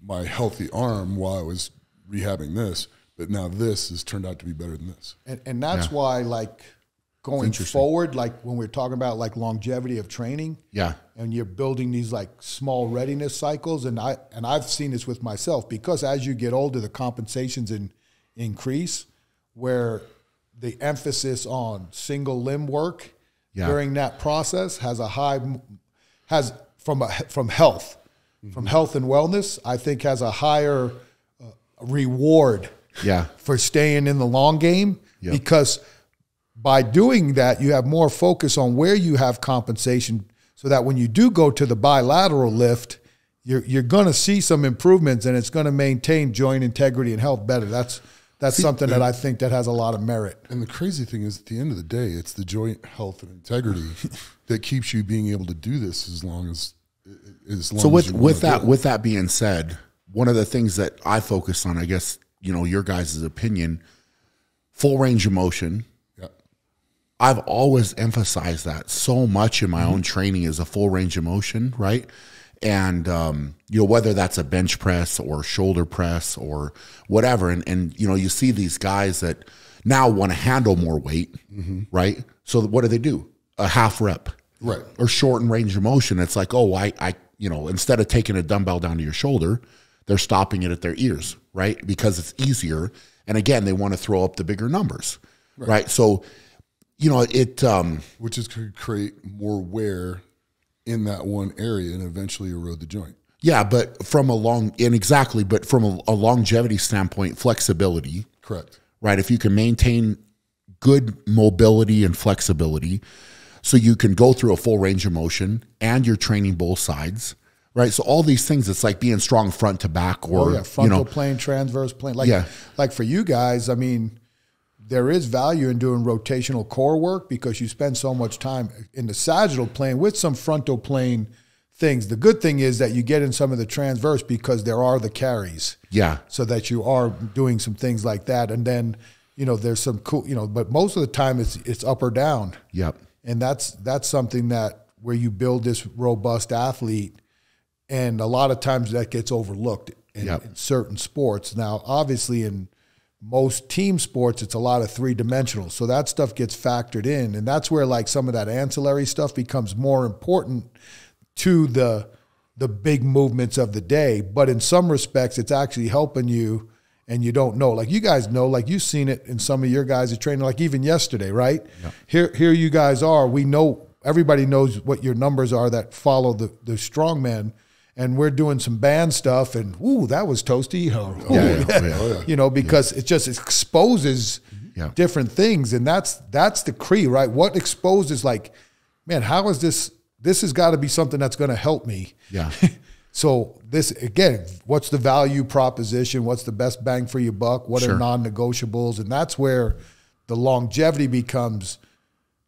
my healthy arm while I was rehabbing this, but now this has turned out to be better than this. And that's why, like, going forward, like when we're talking about like longevity of training, and you're building these like small readiness cycles, and I've seen this with myself, because as you get older, the compensations increase, where the emphasis on single limb work during that process has from health and wellness, I think has a higher reward for staying in the long game, because by doing that, you have more focus on where you have compensation, so that when you do go to the bilateral lift, you're going to see some improvements, and it's going to maintain joint integrity and health better. That's something that I think that has a lot of merit. And the crazy thing is, at the end of the day, it's the joint health and integrity that keeps you being able to do this as long as So with that being said, one of the things that I focus on, I guess, your guys' opinion, full range of motion. I've always emphasized that so much in my own training, is a full range of motion, right? And, whether that's a bench press or shoulder press or whatever. And you see these guys that now want to handle more weight, right? So what do? A half rep. Right. Or shorten range of motion. It's like, instead of taking a dumbbell down to your shoulder, they're stopping it at their ears, right? Because it's easier. And again, they want to throw up the bigger numbers, right? So, which is to create more wear in that one area and eventually erode the joint. Yeah, but from a longevity standpoint, flexibility. Correct. Right. If you can maintain good mobility and flexibility, so you can go through a full range of motion and you're training both sides, right? So all these things, it's like being strong front to back, or frontal plane, transverse plane. Like for you guys, I mean, there is value in doing rotational core work, because you spend so much time in the sagittal plane with some frontal plane things. The good thing is that you get in some of the transverse, because there are the carries. Yeah. So that you are doing some things like that. And then, there's some cool, but most of the time it's up or down. Yep. And that's something that where you build this robust athlete, and a lot of times that gets overlooked in certain sports. Now, obviously in most team sports, it's a lot of three-dimensional. So that stuff gets factored in. And that's where like some of that ancillary stuff becomes more important to the big movements of the day. But in some respects, it's actually helping you, and you don't know. Like you guys know, like you've seen it in some of your guys' training, like even yesterday, right? Yep. Here you guys are. We know, everybody knows what your numbers are that follow the strongman. And we're doing some band stuff, and that was toasty. Because it just exposes different things, and that's the key, right? What exposes, like, man, how is this? This has got to be something that's going to help me. Yeah. So this, again, what's the value proposition? What's the best bang for your buck? What are non-negotiables? And that's where the longevity becomes,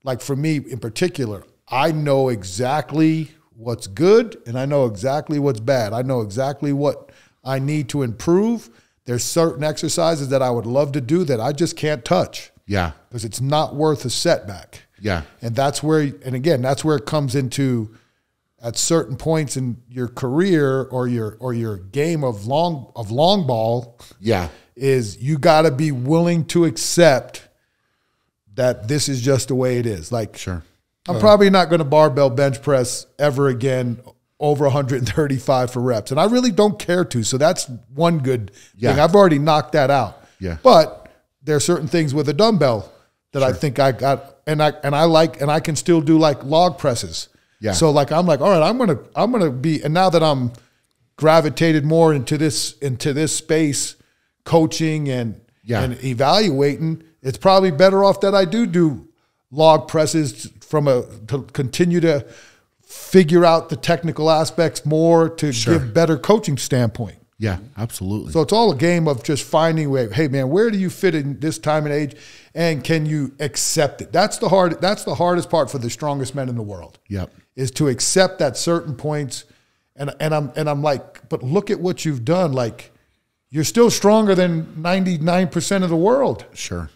like for me in particular, I know exactly what's good, and I know exactly what's bad. I know exactly what I need to improve. There's certain exercises that I would love to do that I just can't touch. Yeah. Because it's not worth a setback. Yeah. And that's where, and again, that's where it comes into, at certain points in your career or your game of long ball. Yeah. Is you got to be willing to accept that this is just the way it is. Like, Sure. I'm probably not going to barbell bench press ever again over 135 for reps. And I really don't care to. So that's one good thing. I've already knocked that out. Yeah. But there are certain things with a dumbbell that I think I got, and I like, and I can still do like log presses. Yeah. So like, I'm like, all right, I'm going to be, and now that I'm gravitated more into this space, coaching and evaluating, it's probably better off that I do log presses to continue to figure out the technical aspects more to give better coaching standpoint. Yeah, absolutely. So it's all a game of just finding hey man, where do you fit in this time and age, and can you accept it? That's the hardest part for the strongest men in the world. Yep. Is to accept that certain points, and I'm like, but look at what you've done. Like, you're still stronger than 99% of the world. Sure.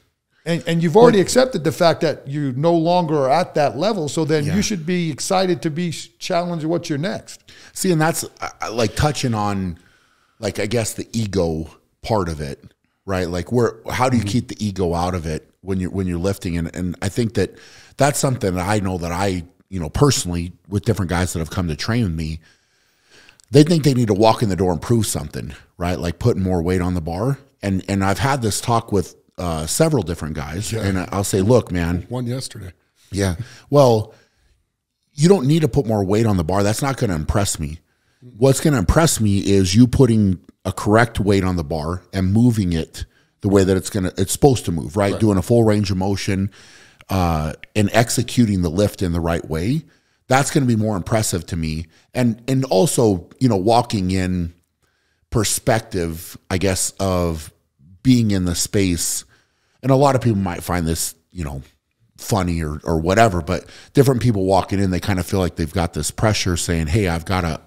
And you've already accepted the fact that you no longer are at that level. So then you should be excited to be challenged. What's your next? See, and that's like touching on, like, I guess the ego part of it, right? Like, how do you keep the ego out of it when you're lifting? And I think that's something that I know that I, personally, with different guys that have come to train with me, they think they need to walk in the door and prove something, right? Like putting more weight on the bar. And I've had this talk with several different guys, and I'll say, look, man. One yesterday. Yeah. Well, you don't need to put more weight on the bar. That's not going to impress me. What's going to impress me is you putting a correct weight on the bar and moving it the way that it's supposed to move, right? Doing a full range of motion and executing the lift in the right way. That's going to be more impressive to me. And also, walking in perspective, I guess, of being in the space. And a lot of people might find this, funny or whatever, but different people walking in, they kind of feel like they've got this pressure saying, hey, I've got to,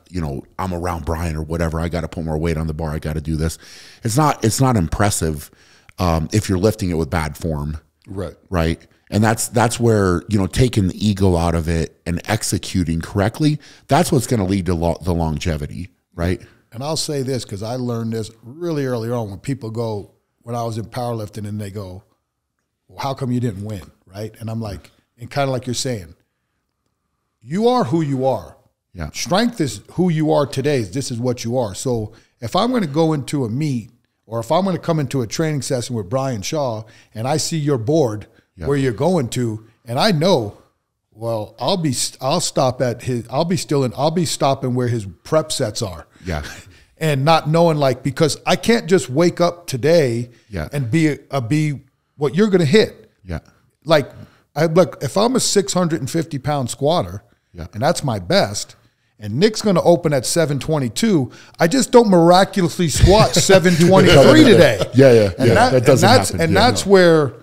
I'm around Brian or whatever. I got to put more weight on the bar. I got to do this. It's not impressive if you're lifting it with bad form. Right. Right. And that's where, taking the ego out of it and executing correctly, that's what's going to lead to the longevity. Right. And I'll say this, because I learned this really early on when I was in powerlifting, and they go, well, how come you didn't win? Right. And I'm like, and kind of like you're saying, you are who you are. Yeah. Strength is who you are today. This is what you are. So if I'm going to go into a meet, or if I'm going to come into a training session with Brian Shaw and I see your board where you're going to, and I know, well, I'll be stopping where his prep sets are. Yeah. And not knowing, like, because I can't just wake up today and be what you're going to hit. Yeah. Like, if I'm a 650 pound squatter and that's my best, and Nick's going to open at 722, I just don't miraculously squat 723 today. Yeah. That doesn't happen. And that's where,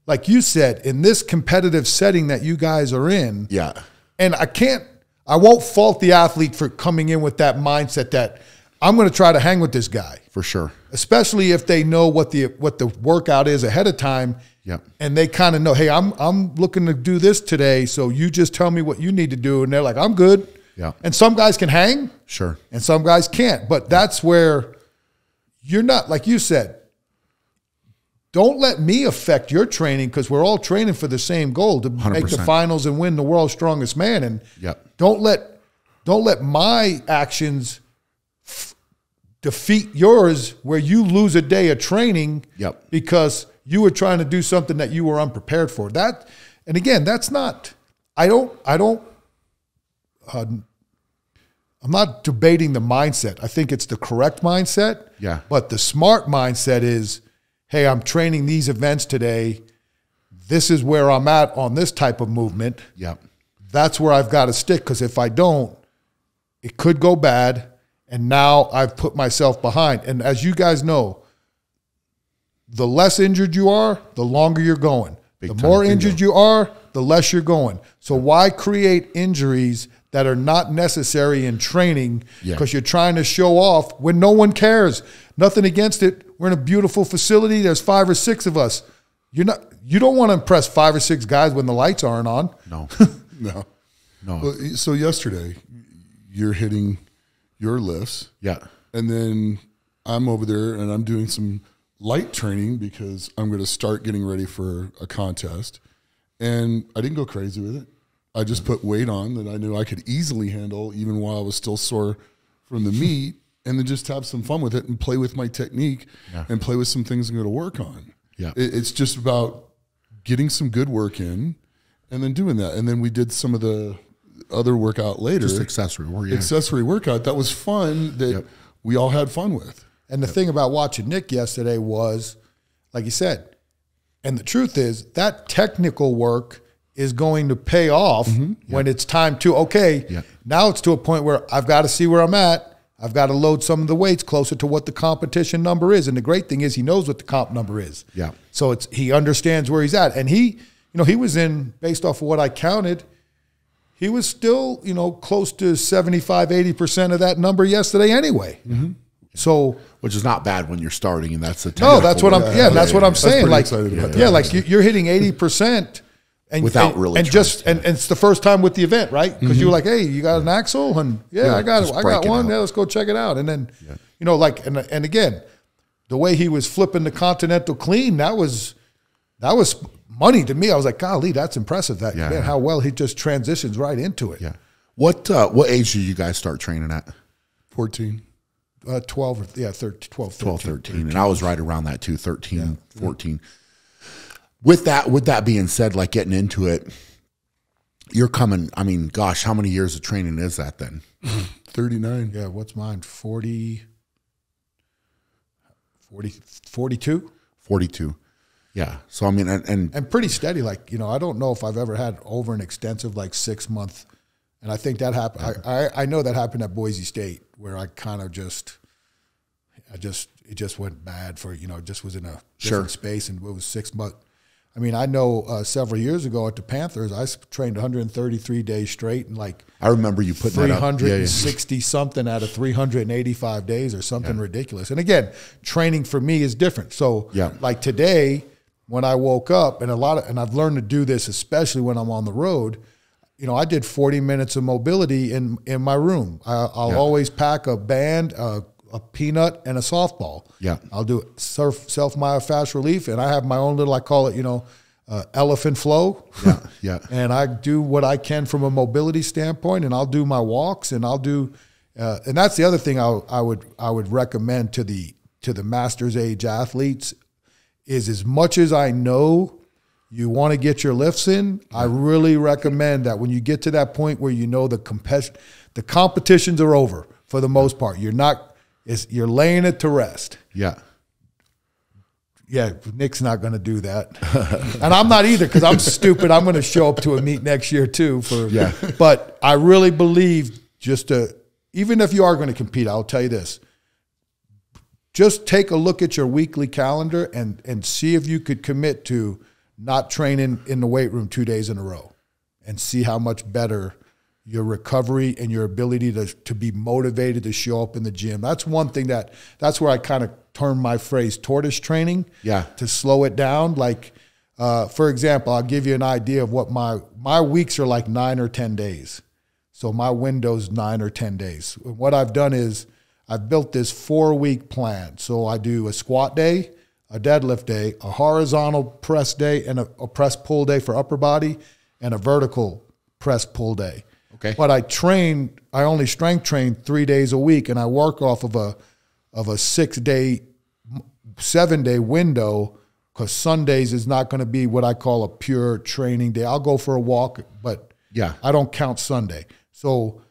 like you said, in this competitive setting that you guys are in. Yeah. And I won't fault the athlete for coming in with that mindset that I'm going to try to hang with this guy. For sure. Especially if they know what the workout is ahead of time. Yep. And they kind of know, hey, I'm looking to do this today, so you just tell me what you need to do. And they're like, I'm good. Yeah. And some guys can hang. Sure. And some guys can't. But that's where you're not, like you said, don't let me affect your training, because we're all training for the same goal, to 100%. make the finals and win the world's strongest man. And don't let my actions defeat yours, where you lose a day of training because you were trying to do something that you were unprepared for. That, and again, that's not, I'm not debating the mindset. I think it's the correct mindset. Yeah. But the smart mindset is, hey, I'm training these events today. This is where I'm at on this type of movement. Yeah. That's where I've got to stick, because if I don't, it could go bad. And now I've put myself behind. And as you guys know, the less injured you are, the longer you're going. The more injured you are, the less you're going. So why create injuries that are not necessary in training, because you're trying to show off when no one cares? Nothing against it. We're in a beautiful facility. There's 5 or 6 of us. You don't want to impress 5 or 6 guys when the lights aren't on. No. No. No. Well, so yesterday, you're hitting your lifts. Yeah. And then I'm over there and I'm doing some light training because I'm going to start getting ready for a contest. And I didn't go crazy with it. I just put weight on that I knew I could easily handle even while I was still sore from the meet, and then just have some fun with it and play with my technique and play with some things I'm going to work on. Yeah. It's just about getting some good work in and then doing that. And then we did some of the other workout later. Just accessory work. Accessory workout. That was fun that we all had fun with. And the thing about watching Nick yesterday was, like you said, and the truth is that technical work is going to pay off when it's time to, now it's to a point where I've got to see where I'm at. I've got to load some of the weights closer to what the competition number is. And the great thing is he knows what the comp number is. Yeah. So he understands where he's at. And he was in, based off of what I counted, he was still, close to 75, 80% of that number yesterday anyway. So, which is not bad when you're starting, and that's the that's what that's what I'm saying. Like, like you're hitting 80%, and without really, and it's the first time with the event, right? Because you were like, hey, you got an axle, and I got it, I got one. Yeah, let's go check it out. And then, and again, the way he was flipping the Continental clean, that was money to me. I was like, golly, that's impressive. Man, how well he just transitions right into it. Yeah. What age did you guys start training at? 14. 12, 13. And I was right around that too, 13, 14. With that being said, like getting into it, you're coming, I mean, gosh, how many years of training is that then? 39. Yeah, what's mine? 42? 42. Yeah. So, I mean, and pretty steady. Like, I don't know if I've ever had over an extensive, 6 month. And I think that happened. I know that happened at Boise State, where I kind of it just went bad for, just was in a different space, and it was 6 months. I mean, I know several years ago at the Panthers, I trained 133 days straight, and I remember you putting 360 something out of 385 days or something ridiculous. And again, training for me is different. So like today, when I woke up, and I've learned to do this, especially when I'm on the road. I did 40 minutes of mobility in my room. I'll always pack a band, a peanut, and a softball. Yeah. I'll do self-myofascial relief, and I have my own little, I call it, elephant flow. Yeah. And I do what I can from a mobility standpoint, and I'll do my walks, and I'll do, and that's the other thing I would recommend to the master's age athletes is, as much as I know you want to get your lifts in, I really recommend that when you get to that point where the competitions are over for the most part, you're laying it to rest. Yeah. Yeah, Nick's not going to do that. And I'm not either, because I'm stupid. I'm going to show up to a meet next year too. But I really believe even if you are going to compete, I'll tell you this, just take a look at your weekly calendar and see if you could commit to not training in the weight room 2 days in a row, and see how much better your recovery and your ability to be motivated to show up in the gym. That's one thing that's where I kind of term my phrase tortoise training, to slow it down. Like, for example, I'll give you an idea of what my weeks are like 9 or 10 days. So my window's 9 or 10 days. What I've done is I've built this 4-week plan. So I do a squat day, a deadlift day, a horizontal press day, and a press pull day for upper body, and a vertical press pull day. Okay. But I only strength train 3 days a week, and I work off of a 6-day, 7-day window, because Sundays is not going to be what I call a pure training day. I'll go for a walk, but I don't count Sunday. So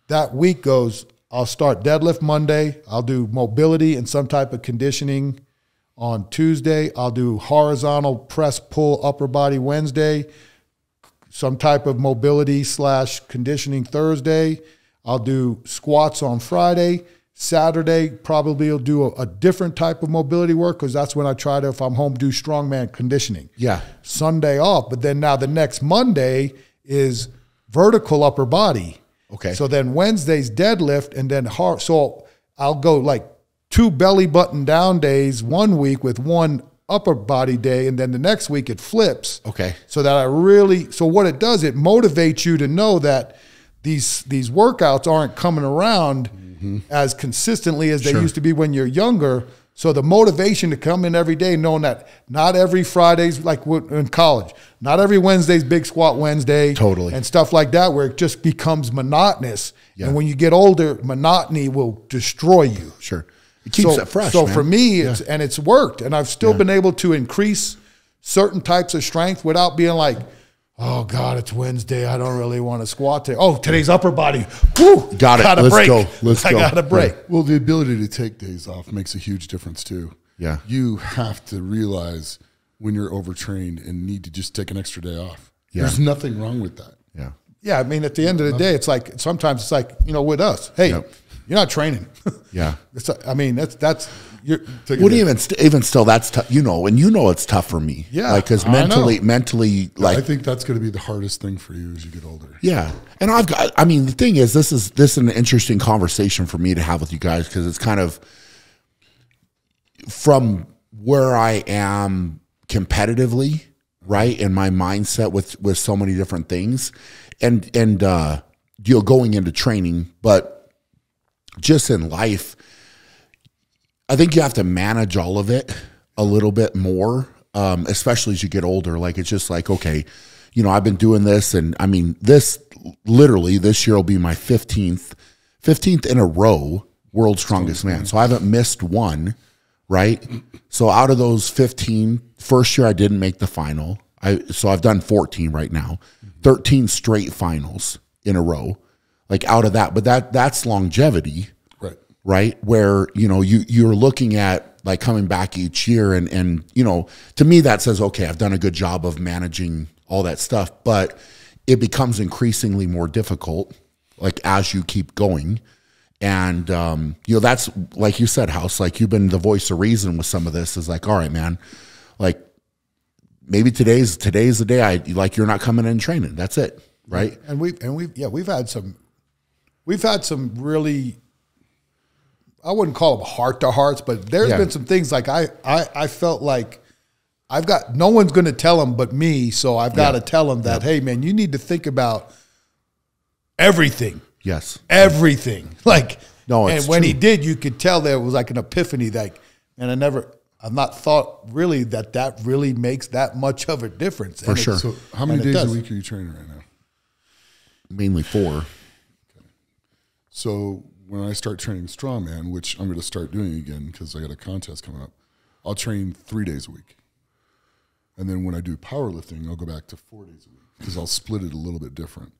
that week goes, I'll start deadlift Monday. I'll do mobility and some type of conditioning on Tuesday. I'll do horizontal press pull upper body Wednesday, some type of mobility / conditioning Thursday. I'll do squats on Friday. Saturday, probably I'll do a different type of mobility work, because that's when I try to, if I'm home, do strongman conditioning. Yeah. Sunday off. But then now the next Monday is vertical upper body. Okay. So then Wednesday's deadlift, and then hard. So I'll go like 2 belly button down days 1 week with 1 upper body day, and then the next week it flips. Okay. So that so what it does, it motivates you to know that these workouts aren't coming around as consistently as they used to be when you're younger. So the motivation to come in every day, knowing that not every Friday's like in college, not every Wednesday's Big Squat Wednesday, Totally. and stuff like that, where it just becomes monotonous. Yeah. And when you get older, monotony will destroy you. Sure. It keeps it fresh. So man. for me, it's worked, and I've still been able to increase certain types of strength without being like, oh God, it's Wednesday. I don't really want to squat today. Oh, today's upper body. Woo, Got it. Gotta Let's break. go. Let's I go. gotta break. Right. Well, the ability to take days off makes a huge difference too. Yeah. You have to realize when you're overtrained and need to just take an extra day off. Yeah. There's nothing wrong with that. Yeah. Yeah, I mean, at the end of the day, it's like sometimes it's like, you know, with us, hey, Yep. you're not training. Yeah. I mean, that's you're. Well, even still, that's tough. You know, and you know it's tough for me. Yeah, like because I know. mentally, like I think that's going to be the hardest thing for you as you get older. yeah. And I've got. I mean, the thing is, this is an interesting conversation for me to have with you guys because it's kind of from where I am competitively, right, in my mindset with so many different things, and you know, going into training, but just in life. I think you have to manage all of it a little bit more, especially as you get older. Like, it's just like, okay, you know, I've been doing this, and I mean, this year will be my 15th in a row World's Strongest Man. So I haven't missed one, right? So out of those 15, first year I didn't make the final. So I've done 14 right now, 13 straight finals in a row, like out of that. But that's longevity. Right. Where, you know, you're looking at like coming back each year and, you know, to me that says, okay, I've done a good job of managing all that stuff, but it becomes increasingly more difficult, like as you keep going. And, you know, that's like you said, House, like you've been the voice of reason with some of this is like, all right, man, like maybe today's the day you're not coming in training. That's it. Right. And we've had some really, I wouldn't call them heart to hearts, but there's been some things like I felt like I've got no one's going to tell them but me, so I've got to tell them that hey man, you need to think about everything. Yes, everything. Like no, and when he did, you could tell there was like an epiphany. Like, and I've not thought really that really makes that much of a difference. For sure. So how many days a week are you training right now? Mainly 4. Okay. So when I start training strongman, which I'm going to start doing again because I got a contest coming up, I'll train 3 days a week. And then when I do powerlifting, I'll go back to 4 days a week because I'll split it a little bit different.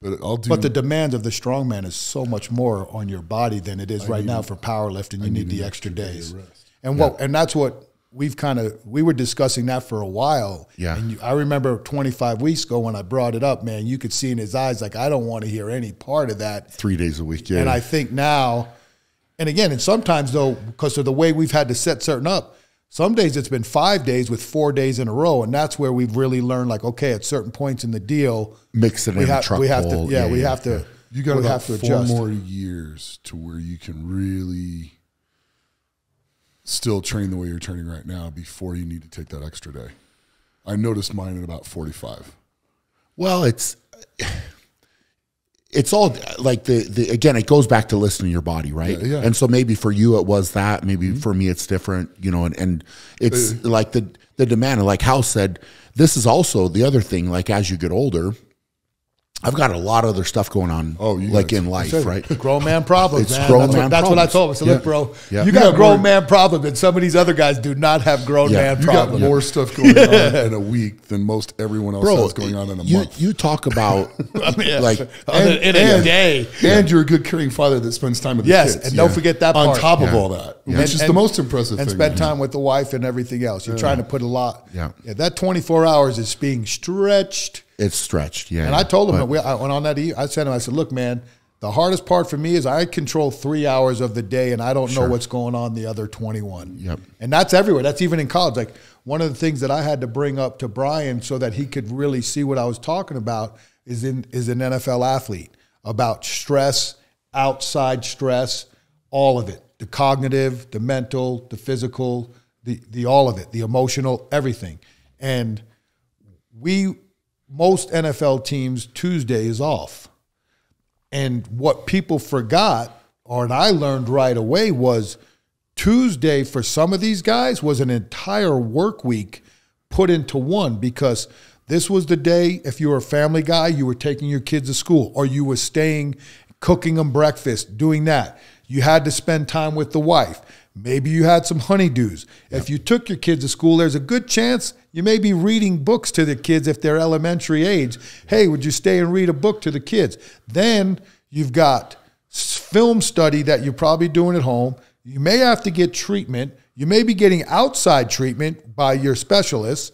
But the demand of the strongman is so much more on your body than it is right now for powerlifting. You need the extra days. And and that's what we were discussing that for a while. Yeah. And I remember 25 weeks ago when I brought it up, man, you could see in his eyes, like, I don't want to hear any part of that. 3 days a week. Yeah. And I think now, and again, and sometimes though, because of the way we've had to set certain up, some days it's been 5 days with 4 days in a row. And that's where we've really learned, like, okay, at certain points in the deal, mix it in a truck we have pull. to, we have to. You got about 4 adjust. more years to where you can really still train the way you're training right now before you need to take that extra day. I noticed mine at about 45. Well, it's all like again, it goes back to listening to your body, right? Yeah. And so maybe for you it was that, maybe for me it's different, you know, and it's like the demand, and like Hal said, this is also the other thing, like as you get older, I've got a lot of other stuff going on, like in life, right? Grown man problems, It's man. grown That's what I told him. I said, look, bro, you got a grown man problem, and some of these other guys do not have grown man You problems. got more stuff going on in a week than most everyone else has going on in a month. You talk about like in a day. And you're a good caring father that spends time with the kids. And don't forget that part. On top of all that, which is the most impressive thing. And spend time with the wife and everything else. You're trying to put a lot. Yeah. That 24 hours is being stretched. It's stretched, yeah. And I told him, I went on that, I said to him, I said, look, man, the hardest part for me is I control 3 hours of the day, and I don't know what's going on the other 21. Yep. And that's everywhere. That's even in college. Like, one of the things that I had to bring up to Brian so that he could really see what I was talking about is an NFL athlete, about stress, outside stress, all of it, the cognitive, the mental, the physical, the all of it, the emotional, everything. And most NFL teams, Tuesday is off. And what people forgot, and I learned right away, was Tuesday for some of these guys was an entire work week put into one, because this was the day, if you were a family guy, you were taking your kids to school, or you were staying, cooking them breakfast, doing that. You had to spend time with the wife. Maybe you had some honeydews. If you took your kids to school, there's a good chance you may be reading books to the kids if they're elementary age. Hey, would you stay and read a book to the kids? Then you've got film study that you're probably doing at home. You may have to get treatment. You may be getting outside treatment by your specialist.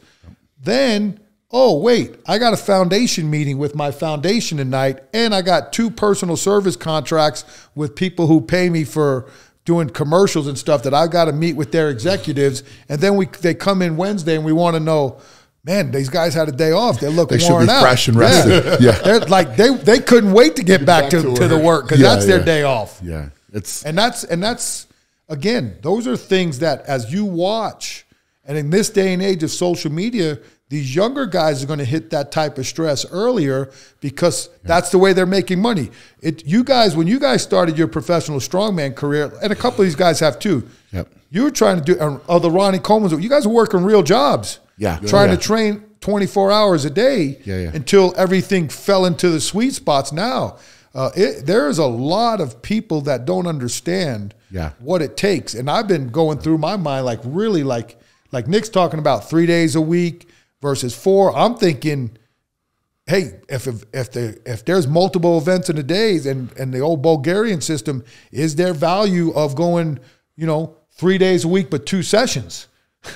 Then, oh, wait, I got a foundation meeting with my foundation tonight, and I got 2 personal service contracts with people who pay me for doing commercials and stuff that I got to meet with their executives. And then they come in Wednesday and we want to know, man, these guys had a day off. They look worn out. Fresh and rested. Yeah. They're like they couldn't wait to get back to the work, because that's their day off. Yeah. And that's again, those are things that as you watch, and in this day and age of social media, these younger guys are going to hit that type of stress earlier, because that's the way they're making money. When you guys started your professional strongman career, and a couple of these guys have too, you were trying to do, the Ronnie Coleman's, you guys were working real jobs. Trying to train 24 hours a day until everything fell into the sweet spots. Now, there is a lot of people that don't understand what it takes. And I've been going through my mind, like really like Nick's talking about 3 days a week versus 4. I'm thinking, hey, if there's multiple events in a days, and the old Bulgarian system, is there value of going, 3 days a week but 2 sessions?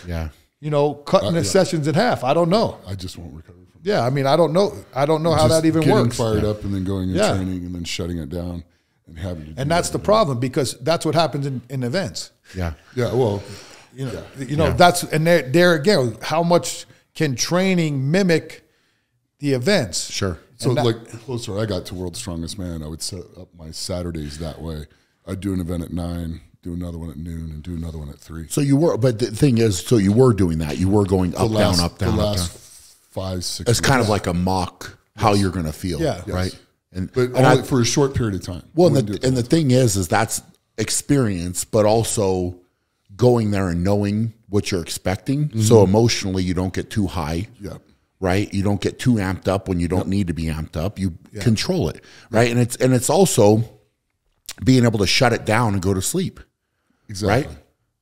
Cutting the sessions in half. I don't know. I just won't recover from it. Yeah, I mean, I don't know how that even works. Getting fired up and then going and training and then shutting it down and having to do that's the problem, because that's what happens in events. Yeah, well, that's, and there again, how much can training mimic the events? Sure. So closer I got to World's Strongest Man, I would set up my Saturdays that way. I'd do an event at 9, do another one at noon, and do another one at 3. So you were, but the thing is, so you were doing that. You were going up, down, up, down, the up, last down. 5, 6 It's kind of like a mock how you're going to feel, right? But only for a short period of time. Well, and the thing is that's experience, but also going there and knowing what you're expecting. So emotionally, you don't get too high. Right? You don't get too amped up when you don't need to be amped up. You control it, right? And it's also being able to shut it down and go to sleep. Exactly. Right?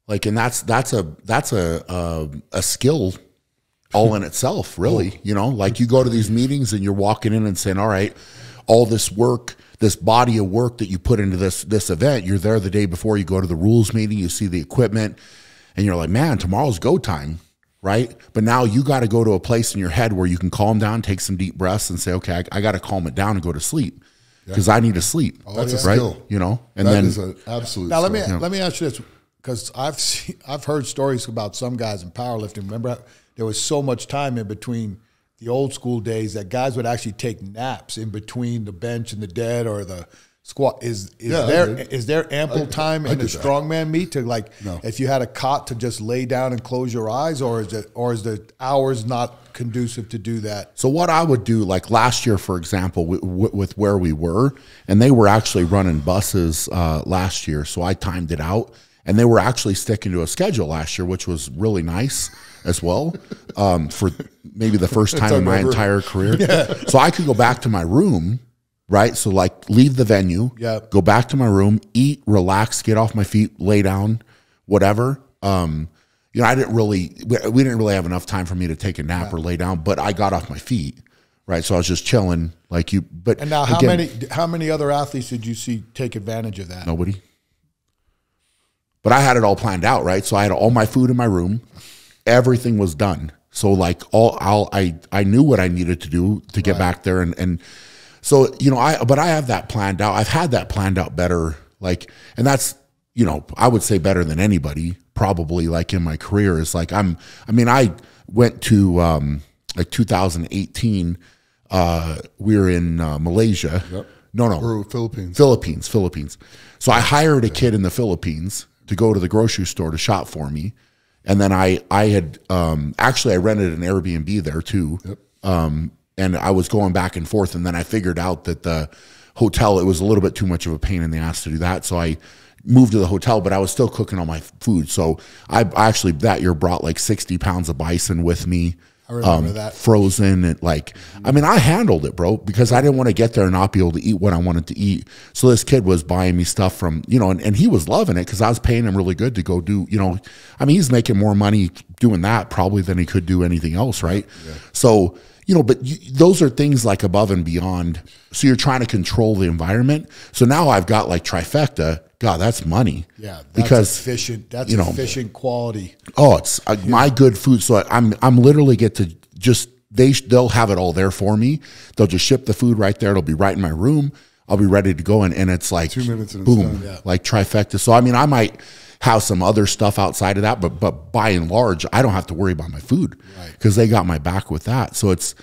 Like, and that's a skill all in itself, really. Like you go to these meetings and you're walking in and saying, all right, all this work, this body of work that you put into this event, you're there the day before, you go to the rules meeting, you see the equipment, and you're like, man, tomorrow's go time, right? But now you got to go to a place in your head where you can calm down, take some deep breaths, and say, okay, I got to calm it down and go to sleep, because I need to sleep. That's a skill, And that is an absolute. Now skill. let me ask you this, because I've heard stories about some guys in powerlifting. Remember, there was so much time in between the old school days that guys would actually take naps in between the bench and the dead or the squat. Is there ample time in a strongman meet to if you had a cot to just lay down and close your eyes, or is the hours not conducive to do that? So what I would do, like last year, for example, with where we were, and they were actually running buses last year, so I timed it out, and they were actually sticking to a schedule last year, which was really nice as well, for maybe the first time in my entire career. So I could go back to my room, right? So like leave the venue, go back to my room, eat, relax, get off my feet, lay down, whatever. I didn't really, we didn't really have enough time for me to take a nap or lay down, but I got off my feet, right? So I was just chilling like you. But and now how many other athletes did you see take advantage of that? Nobody. But I had it all planned out, right? So I had all my food in my room. Everything was done. So like I knew what I needed to do to get back there. And so, but I have that planned out. I've had that planned out better. And that's, I would say better than anybody probably, like in my career, is like, I went to 2018. We were in Malaysia. No. Or Philippines. Philippines. So I hired a kid in the Philippines to go to the grocery store to shop for me. And then I had actually I rented an Airbnb there too. And I was going back and forth, and then I figured out that the hotel, it was a little bit too much of a pain in the ass to do that. So I moved to the hotel, but I was still cooking all my food. So I actually that year brought like 60 pounds of bison with me. I remember that. Frozen. And like, I mean, I handled it, bro, because I didn't want to get there and not be able to eat what I wanted to eat. So this kid was buying me stuff from, you know, and he was loving it because I was paying him really good to go do, you know, I mean, he's making more money doing that probably than he could do anything else, right? Yeah. So, you know, but those are things like above and beyond. So you're trying to control the environment. So now I've got like trifecta. God, that's money. Yeah, that's because efficient. That's, you know, efficient quality. Oh, it's my good food. So I'm literally get to just they'll have it all there for me. They'll just ship the food right there. It'll be right in my room. I'll be ready to go, and it's like 2 minutes and boom, like trifecta. So I mean, I might have some other stuff outside of that, but by and large, I don't have to worry about my food because they got my back with that. So it's,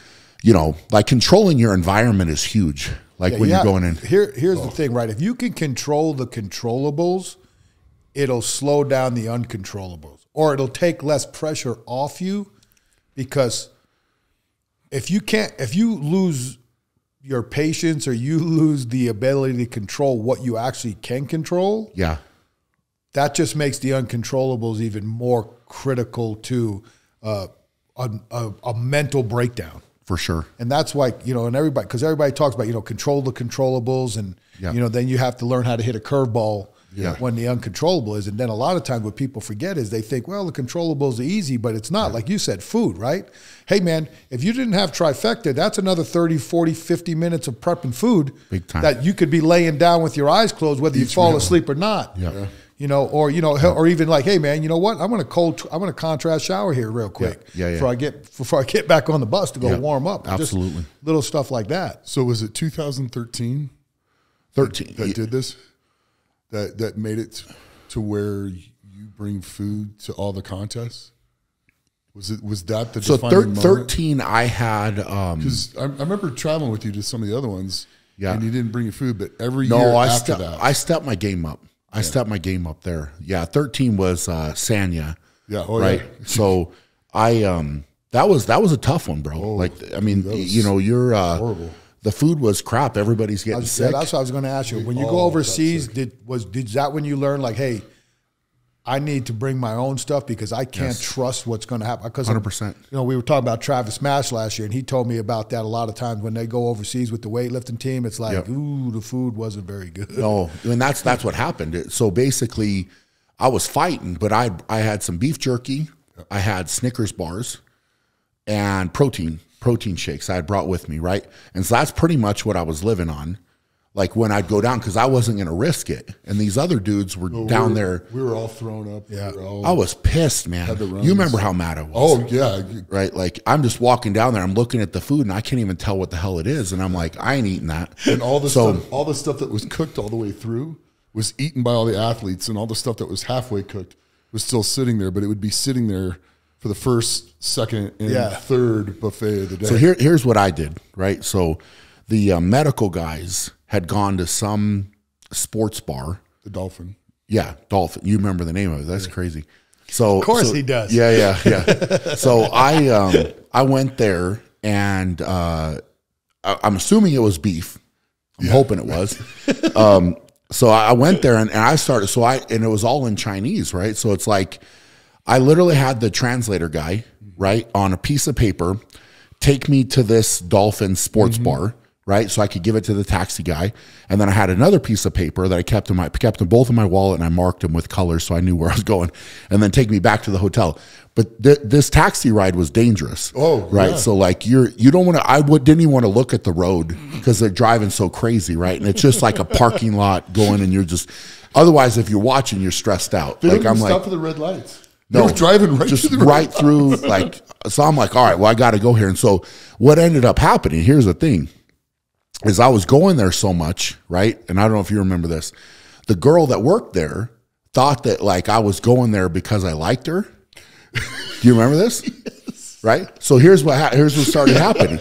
you know, like controlling your environment is huge. Like when you're going in. Here's the thing, right? If you can control the controllables, it'll slow down the uncontrollables, or it'll take less pressure off you, because if you lose your patience or you lose the ability to control what you actually can control, that just makes the uncontrollables even more critical to a mental breakdown. For sure. And that's why, you know, and because everybody talks about, you know, control the controllables, and, you know, then you have to learn how to hit a curveball when the uncontrollable is. And then a lot of times what people forget is they think, well, the controllables are easy, but it's not. Like you said, food, right? Hey, man, if you didn't have trifecta, that's another 30, 40, 50 minutes of prepping food that you could be laying down with your eyes closed, whether you fall asleep or not. You know, or or even like, hey man, you know what? I'm gonna contrast shower here real quick before I get back on the bus to go warm up. Absolutely, just little stuff like that. So was it 2013? 13 that did this, that made it to where you bring food to all the contests? Was that the defining moment? 13? I had because I remember traveling with you to some of the other ones. And you didn't bring your food, but every year after that, I stepped my game up. I stepped my game up there. 13 was Sanya. Right. So that was a tough one, bro. Like, I mean, you know, you're horrible. The food was crap. Everybody's getting sick. Yeah, that's what I was going to ask you. When you go overseas, did that when you learned, like, hey, I need to bring my own stuff because I can't trust what's going to happen. Because 100%. You know, we were talking about Travis Mash last year, and he told me about that a lot of times when they go overseas with the weightlifting team. It's like, ooh, the food wasn't very good. No, and that's what happened. So basically, I was fighting, but I had some beef jerky, I had Snickers bars, and protein shakes I had brought with me, right? And so that's pretty much what I was living on. Like when I'd go down, because I wasn't going to risk it. And these other dudes were down there. We were all thrown up. Yeah. I was pissed, man. You remember how mad I was. Oh, yeah. Right? Like I'm just walking down there. I'm looking at the food and I can't even tell what the hell it is. And I'm like, I ain't eating that. And all the stuff that was cooked all the way through was eaten by all the athletes. And all the stuff that was halfway cooked was still sitting there. But it would be sitting there for the first, second, and third buffet of the day. So here's what I did, right? So the medical guys had gone to some sports bar. The Dolphin. Yeah, Dolphin. You remember the name of it. That's crazy. So of course he does. Yeah. So I went there, and I'm assuming it was beef. I'm hoping it was. So I went there, and I started. And it was all in Chinese, right? So it's like I literally had the translator guy, right, on a piece of paper, take me to this Dolphin sports bar, right? So I could give it to the taxi guy. And then I had another piece of paper that I kept in both in my wallet, and I marked them with colors so I knew where I was going, and then take me back to the hotel. But this taxi ride was dangerous. Oh, right. Yeah. So like you don't want to, didn't even want to look at the road because they're driving so crazy. Right. And it's just like a parking lot going, and you're just, otherwise if you're watching, you're stressed out. They like don't I'm stop like, for the red lights. No, they were driving right through like, so I'm like, all right, well, I got to go here. And so what ended up happening, here's the thing, is I was going there so much, right? And I don't know if you remember this. The girl that worked there thought that like I was going there because I liked her. Do you remember this? Yes. Right? So here's what started happening.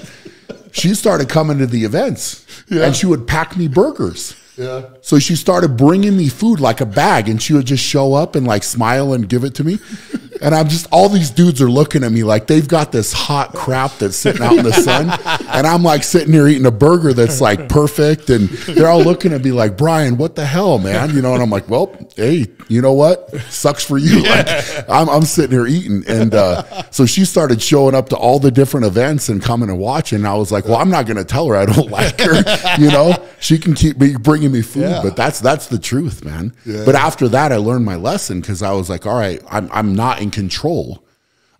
She started coming to the events, and she would pack me burgers. Yeah. So she started bringing me food like a bag, and she would just show up and like smile and give it to me. And I'm just, all these dudes are looking at me like they've got this hot crap that's sitting out in the sun. And I'm like sitting here eating a burger that's like perfect. And they're all looking at me like, Brian, what the hell, man? You know, and I'm like, well, hey, you know what? Sucks for you. Like I'm sitting here eating. And so she started showing up to all the different events and coming and watching. And I was like, well, I'm not going to tell her I don't like her. You know, she can keep bringing me food, but that's the truth, man. Yeah. But after that, I learned my lesson because I was like, all right, I'm not in control.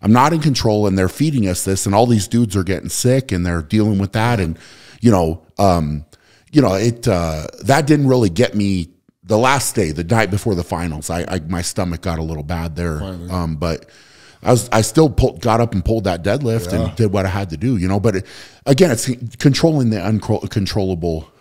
I'm not in control, and they're feeding us this, and all these dudes are getting sick, and they're dealing with that, and that didn't really get me. The last day, the night before the finals, my stomach got a little bad there, but I still got up and pulled that deadlift and did what I had to do, you know. But again, it's controlling the uncontrollable.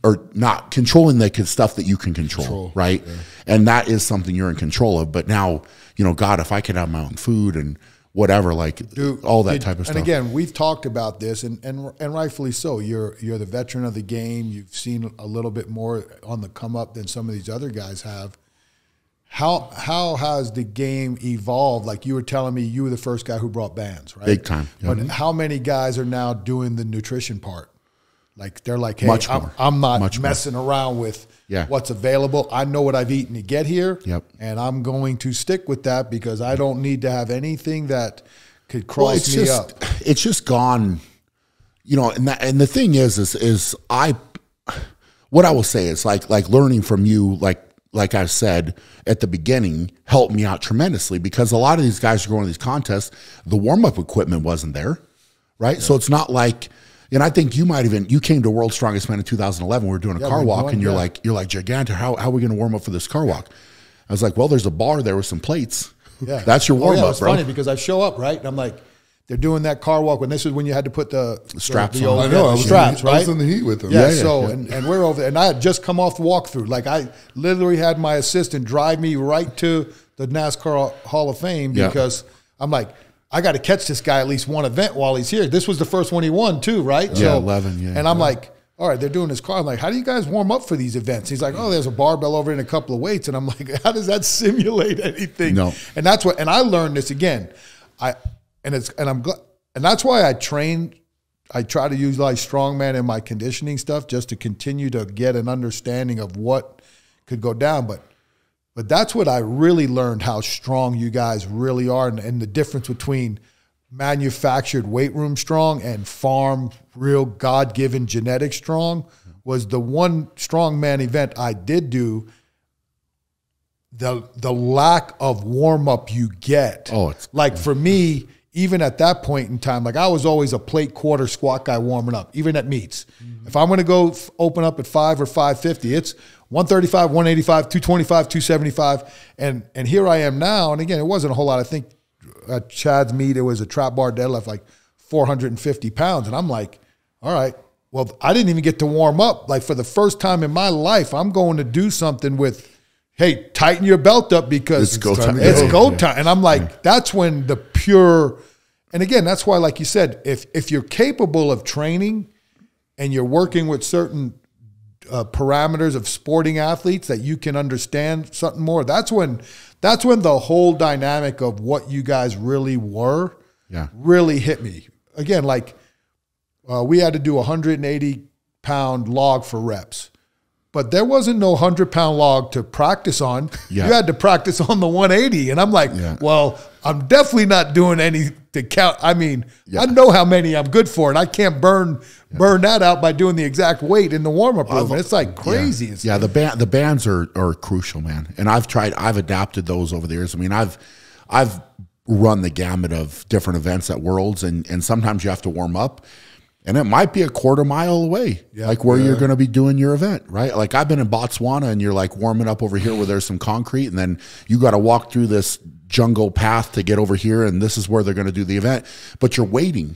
Or not controlling the stuff that you can control, right? Yeah. And that is something you're in control of. But now, you know, God, if I could have my own food and whatever, like all that type of stuff. And again, we've talked about this, and rightfully so. You're the veteran of the game. You've seen a little bit more on the come up than some of these other guys have. How has the game evolved? Like you were telling me, you were the first guy who brought bands, right? Big time. Yeah. But how many guys are now doing the nutrition part? Like they're like, hey, I'm not messing around with what's available. I know what I've eaten to get here, and I'm going to stick with that because I don't need to have anything that could cross me up. It's just gone, you know. And the thing is what I will say is like learning from you, like I said at the beginning, helped me out tremendously because a lot of these guys are going to these contests. The warm up equipment wasn't there, right? Yeah. So it's not like. And I think you came to World's Strongest Man in 2011. We were doing a car walk, and you're like, Gigantor, how are we going to warm up for this car walk? I was like, well, there's a bar there with some plates. Yeah. That's your warm up, it's funny because I show up, right? And I'm like, they're doing that car walk when this is when you had to put the straps on. I know, straps, right? I was in the heat with them. Yeah, and we're over there, and I had just come off the walkthrough. Like I literally had my assistant drive me right to the NASCAR Hall of Fame because I'm like, I got to catch this guy at least one event while he's here. This was the first one he won too, right? Yeah, 11, yeah. And I'm like, all right, they're doing this car. I'm like, how do you guys warm up for these events? He's like, oh, there's a barbell over and a couple of weights. And I'm like, how does that simulate anything? No. And that's what, and I learned this again. And that's why I try to utilize strongman in my conditioning stuff just to continue to get an understanding of what could go down. But that's what I really learned, how strong you guys really are, and the difference between manufactured weight room strong and farm real God-given genetic strong was the one strongman event I did do. The lack of warm-up you get. Oh, it's like for me, even at that point in time, like I was always a plate quarter squat guy warming up, even at meets. If I'm going to go open up at 5 or 550, it's 135, 185, 225, 275. And here I am now. And again, it wasn't a whole lot. I think at Chad's meet, it was a trap bar deadlift, like 450 pounds. And I'm like, all right, well, I didn't even get to warm up. Like for the first time in my life, I'm going to do something with, hey, tighten your belt up because it's go time. It's go time. And I'm like, that's when the pure, and again, that's why, like you said, if you're capable of training and you're working with certain parameters of sporting athletes that you can understand something more, that's when the whole dynamic of what you guys really were really hit me. Again, like we had to do a 180-pound log for reps. But there wasn't no 100-pound log to practice on. Yeah. You had to practice on the 180. And I'm like, well, I'm definitely not doing any to count. I mean, I know how many I'm good for, and I can't burn that out by doing the exact weight in the warm-up room. It's like crazy. Yeah, the bands are crucial, man. And I've adapted those over the years. I mean, I've run the gamut of different events at Worlds, and sometimes you have to warm up. And it might be a quarter mile away, like where you're going to be doing your event, right? Like I've been in Botswana and you're like warming up over here where there's some concrete, and then you got to walk through this jungle path to get over here, and this is where they're going to do the event. But you're waiting,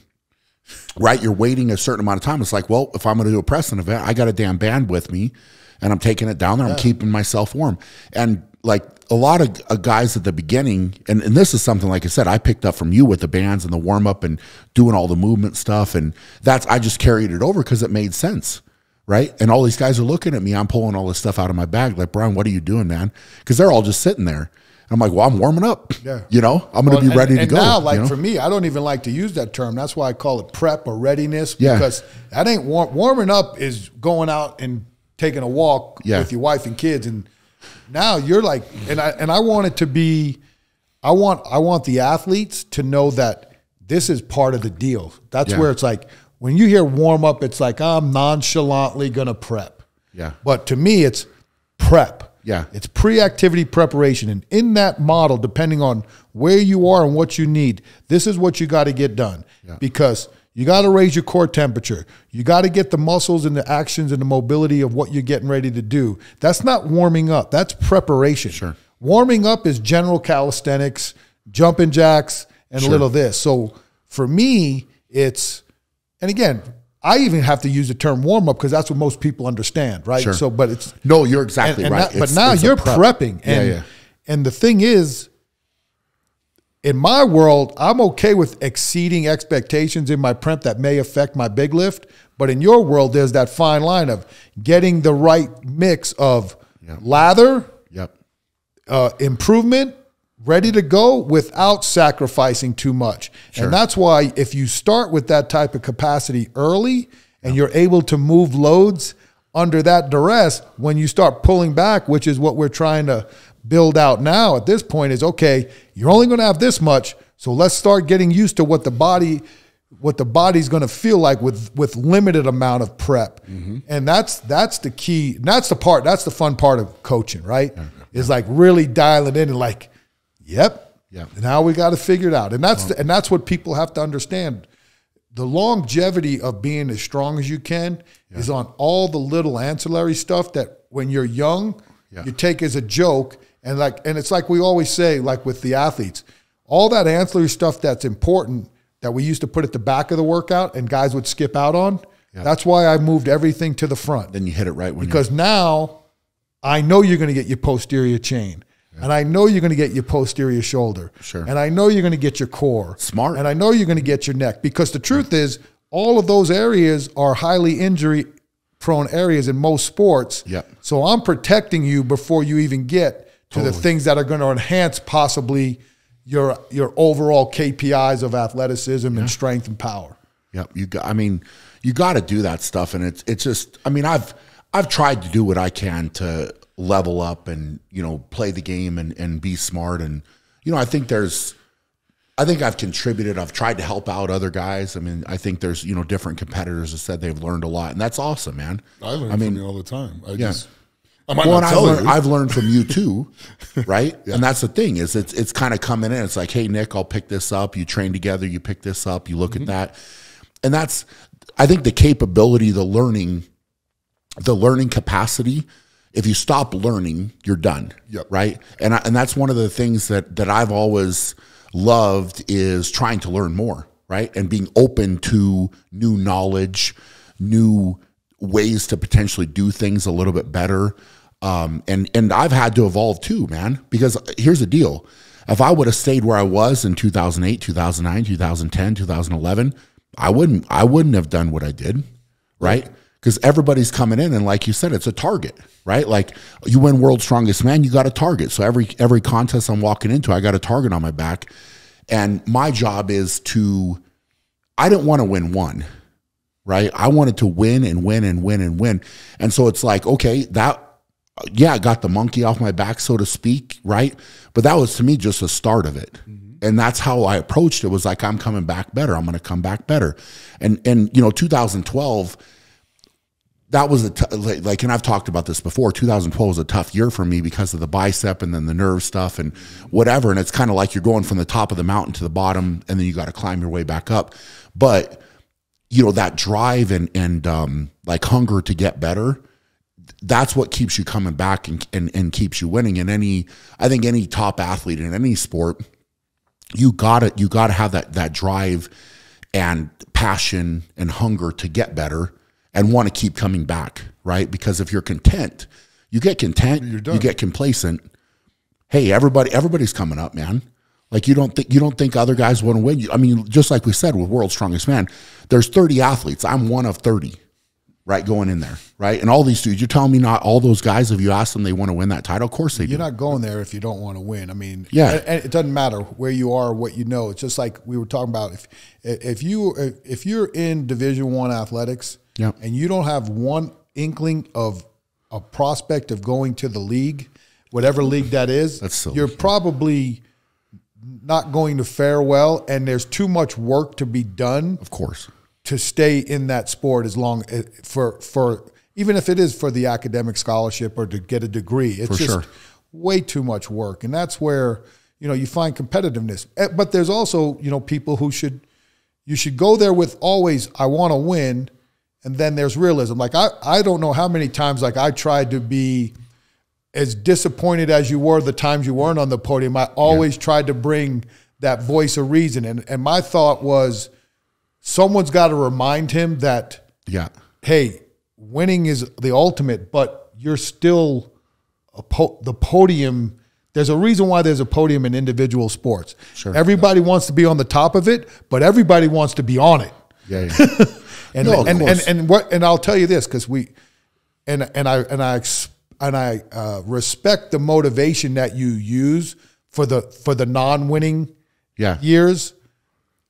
right? You're waiting a certain amount of time. It's like, well, if I'm going to do a pressing event, I got a damn band with me, and I'm taking it down there. I'm keeping myself warm. And like a lot of guys at the beginning, and this is something, like I said, I picked up from you with the bands and the warm up and doing all the movement stuff. And I just carried it over because it made sense, right? And all these guys are looking at me. I'm pulling all this stuff out of my bag. Like, Brian, what are you doing, man? Because they're all just sitting there. I'm like, well, I'm warming up. Yeah. You know, I'm going to be ready to go. And now, like you know? for me, I don't even like to use that term. That's why I call it prep or readiness, Yeah. because that ain't warming up is going out and taking a walk with your wife and kids. And now you're like, and I want it to be, I want the athletes to know that this is part of the deal. That's where it's like, when you hear warm up, it's like, I'm nonchalantly going to prep. Yeah. But to me, it's prep. Yeah. It's pre-activity preparation. And in that model, depending on where you are and what you need, this is what you got to get done. Yeah. Because you got to raise your core temperature. You got to get the muscles and the actions and the mobility of what you're getting ready to do. That's not warming up. That's preparation. Sure. Warming up is general calisthenics, jumping jacks, and a little of this. So for me, it's, and again, I even have to use the term warm up because that's what most people understand, right? Sure. So, but it's no, you're exactly right. But now you're prepping, and the thing is, in my world, I'm okay with exceeding expectations in my prep that may affect my big lift. But in your world, there's that fine line of getting the right mix of lather, improvement, ready to go without sacrificing too much. Sure. And that's why if you start with that type of capacity early and you're able to move loads under that duress, when you start pulling back, which is what we're trying to build out now at this point, is okay, you're only going to have this much, so let's start getting used to what the body's going to feel like with limited amount of prep. And that's the key. And that's the fun part of coaching, right? Is like really dialing in and like, yep. Now we got to figure it out. And that's what people have to understand. The longevity of being as strong as you can is on all the little ancillary stuff that when you're young, you take as a joke. And it's like we always say, like with the athletes, all that ancillary stuff that's important that we used to put at the back of the workout and guys would skip out on. That's why I moved everything to the front. Then you hit it right because now I know you're going to get your posterior chain. And I know you're going to get your posterior shoulder. Sure. And I know you're going to get your core. Smart. And I know you're going to get your neck. Because the truth is, all of those areas are highly injury-prone areas in most sports. So I'm protecting you before you even get to the things that are going to enhance possibly your overall KPIs of athleticism and strength and power. You got to do that stuff. And it's just, I mean, I've tried to do what I can to level up and, play the game and be smart. And, I think I've contributed. I've tried to help out other guys. I mean, I think there's, different competitors that said they've learned a lot, and that's awesome, man. I learn from you all the time. I've learned from you too, right? And that's the thing is it's kind of coming in. It's like, hey, Nick, I'll pick this up. You train together, you pick this up, you look at that. And that's, I think the capability, the learning capacity, if you stop learning, you're done, right? And that's one of the things that I've always loved is trying to learn more, right? And being open to new knowledge, new ways to potentially do things a little bit better. And I've had to evolve too, man, because here's the deal. If I would have stayed where I was in 2008, 2009, 2010, 2011, I wouldn't have done what I did, right? Because everybody's coming in, and like you said, it's a target, right? Like you win World's Strongest Man, you got a target. So every contest I'm walking into, I got a target on my back. And my job is I didn't want to win one, right? I wanted to win and win and win and win. And so it's like, okay, I got the monkey off my back, so to speak, right? But that was to me just the start of it. And that's how I approached it, was like, I'm coming back better. I'm going to come back better. And 2012, that was and I've talked about this before, 2012 was a tough year for me because of the bicep and then the nerve stuff and whatever. And it's kind of like you're going from the top of the mountain to the bottom, and then you got to climb your way back up. But, that drive and like hunger to get better, that's what keeps you coming back and keeps you winning. And I think any top athlete in any sport, you gotta have that drive and passion and hunger to get better and want to keep coming back, right? Because if you're content, you get complacent. Hey, everybody's coming up, man. Like you don't think other guys want to win. I mean, just like we said with World's Strongest Man, there's 30 athletes. I'm one of 30. right, going in there, right? And all these dudes, you're telling me not all those guys, if you ask them they want to win that title, of course they do. You're not going there if you don't want to win. I mean, yeah. And it doesn't matter where you are or what you know. It's just like we were talking about. If you're in Division I athletics, yeah, and you don't have one inkling of a prospect of going to the league, whatever league that is, you're probably not going to fare well, and there's too much work to be done. Of course. To stay in that sport as long for even if it is for the academic scholarship or to get a degree, it's just way too much work, and that's where you find competitiveness. But there's also people who you should go there with always I want to win, and then there's realism. Like I don't know how many times like I tried to be as disappointed as you were the times you weren't on the podium. I always tried to bring that voice of reason, and my thought was, someone's got to remind him that, hey, winning is the ultimate, but you're still the podium. There's a reason why there's a podium in individual sports. Sure. Everybody wants to be on the top of it, but everybody wants to be on it. Yeah. And I'll tell you this, because I respect the motivation that you use for the non-winning years,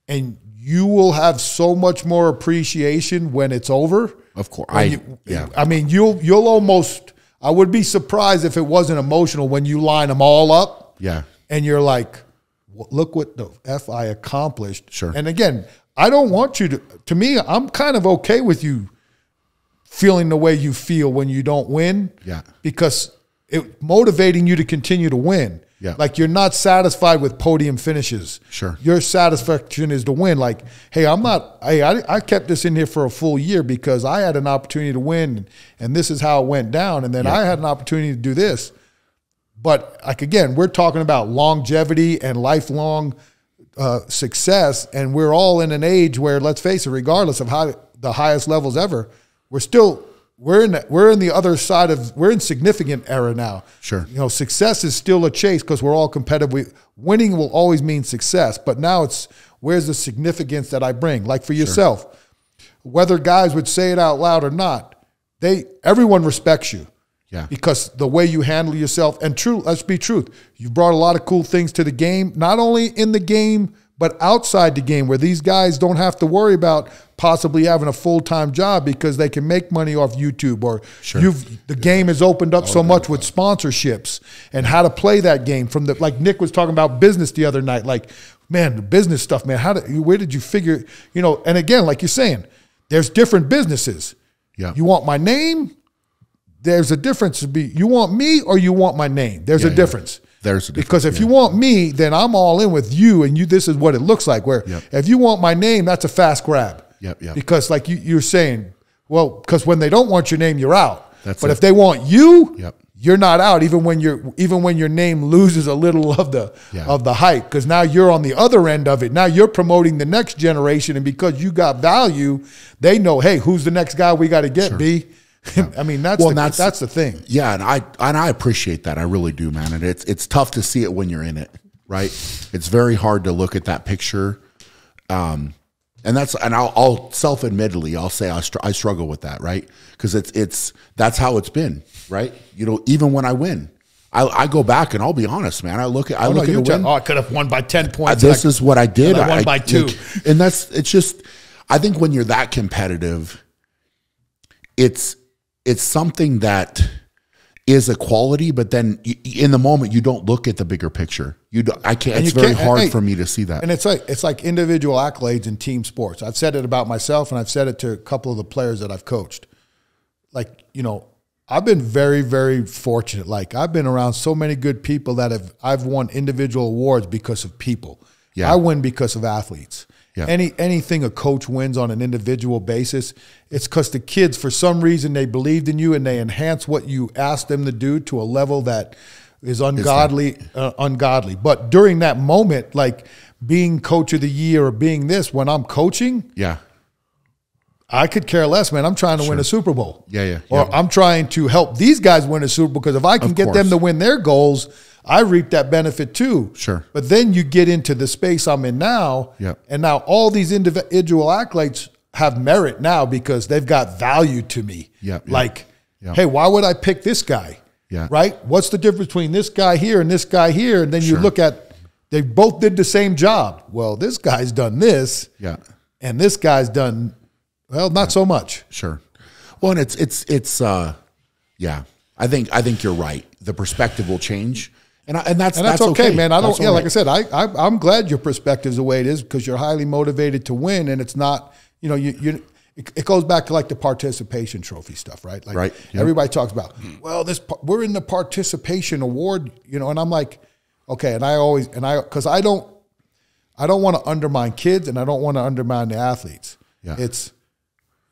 and you will have so much more appreciation when it's over. Of course. I mean, you'll almost, I would be surprised if it wasn't emotional when you line them all up. Yeah. And you're like, look what the F I accomplished. Sure. And again, I don't want you to me, I'm kind of okay with you feeling the way you feel when you don't win. Yeah. Because it motivating you to continue to win. Yeah. Like you're not satisfied with podium finishes. Sure. Your satisfaction is to win. Like, hey, I kept this in here for a full year because I had an opportunity to win, and this is how it went down. And then I had an opportunity to do this. But like, again, we're talking about longevity and lifelong success. And we're all in an age where, let's face it, regardless of how the highest levels ever, we're in the other side we're in significant era now. Sure. Success is still a chase because we're all competitive. Winning will always mean success, but now it's where's the significance that I bring? Like for yourself, whether guys would say it out loud or not, everyone respects you. Yeah. Because the way you handle yourself, and let's be truth, you've brought a lot of cool things to the game, not only in the game, but outside the game, where these guys don't have to worry about possibly having a full-time job because they can make money off YouTube, or the game has opened up so much with sponsorships and how to play that game from like Nick was talking about business the other night. Like, man, the business stuff, man, where did you figure, and again, like you're saying, there's different businesses. Yeah. You want my name? There's a difference. You want me or you want my name? There's a difference. There's a difference. Because if you want me, then I'm all in with you, and this is what it looks like. Where if you want my name, that's a fast grab. Yep. Because like you're saying, well, because when they don't want your name, you're out. But if they want you, you're not out. Even when your name loses a little of the hype, because now you're on the other end of it. Now you're promoting the next generation, and because you got value, they know, hey, who's the next guy we got to get? B. I mean, that's the thing. Yeah, and I appreciate that. I really do, man. And it's tough to see it when you're in it, right? It's very hard to look at that picture. And I'll self-admittedly, I'll say I struggle with that, right? Because that's how it's been, right? Even when I win, I go back and I'll be honest, man. I look at a win. I could have won by 10 points. This is what I did. I won by 2. And it's just, I think when you're that competitive, it's something that is a quality, but then in the moment you don't look at the bigger picture. It's very hard for me to see that. And it's like individual accolades in team sports. I've said it about myself, and I've said it to a couple of the players that I've coached. Like, I've been very, very fortunate. Like, I've been around so many good people that I've won individual awards because of people. Yeah. I win because of athletes. Yeah. Anything a coach wins on an individual basis, it's because the kids, for some reason, they believed in you and they enhanced what you asked them to do to a level that is ungodly. But during that moment, like being coach of the year or being this, when I'm coaching, I could care less, man. I'm trying to win a Super Bowl. Or I'm trying to help these guys win a Super Bowl, because if I can get them to win their goals, I reap that benefit too. Sure. But then you get into the space I'm in now, and now all these individual accolades, have merit now because they've got value to me. Like, hey, why would I pick this guy? Right? What's the difference between this guy here and this guy here? And then you look at, they both did the same job. Well, this guy's done this. And this guy's done, well, not so much. Well, and it's I think you're right. The perspective will change. And that's okay, man. I don't. Yeah, like I said, I'm glad your perspective's the way it is because you're highly motivated to win, and it's not. You know, it goes back to like the participation trophy stuff, right? Like everybody talks about. Well, we're in the participation award, you know, and I'm like, okay, because I don't want to undermine kids, and I don't want to undermine the athletes.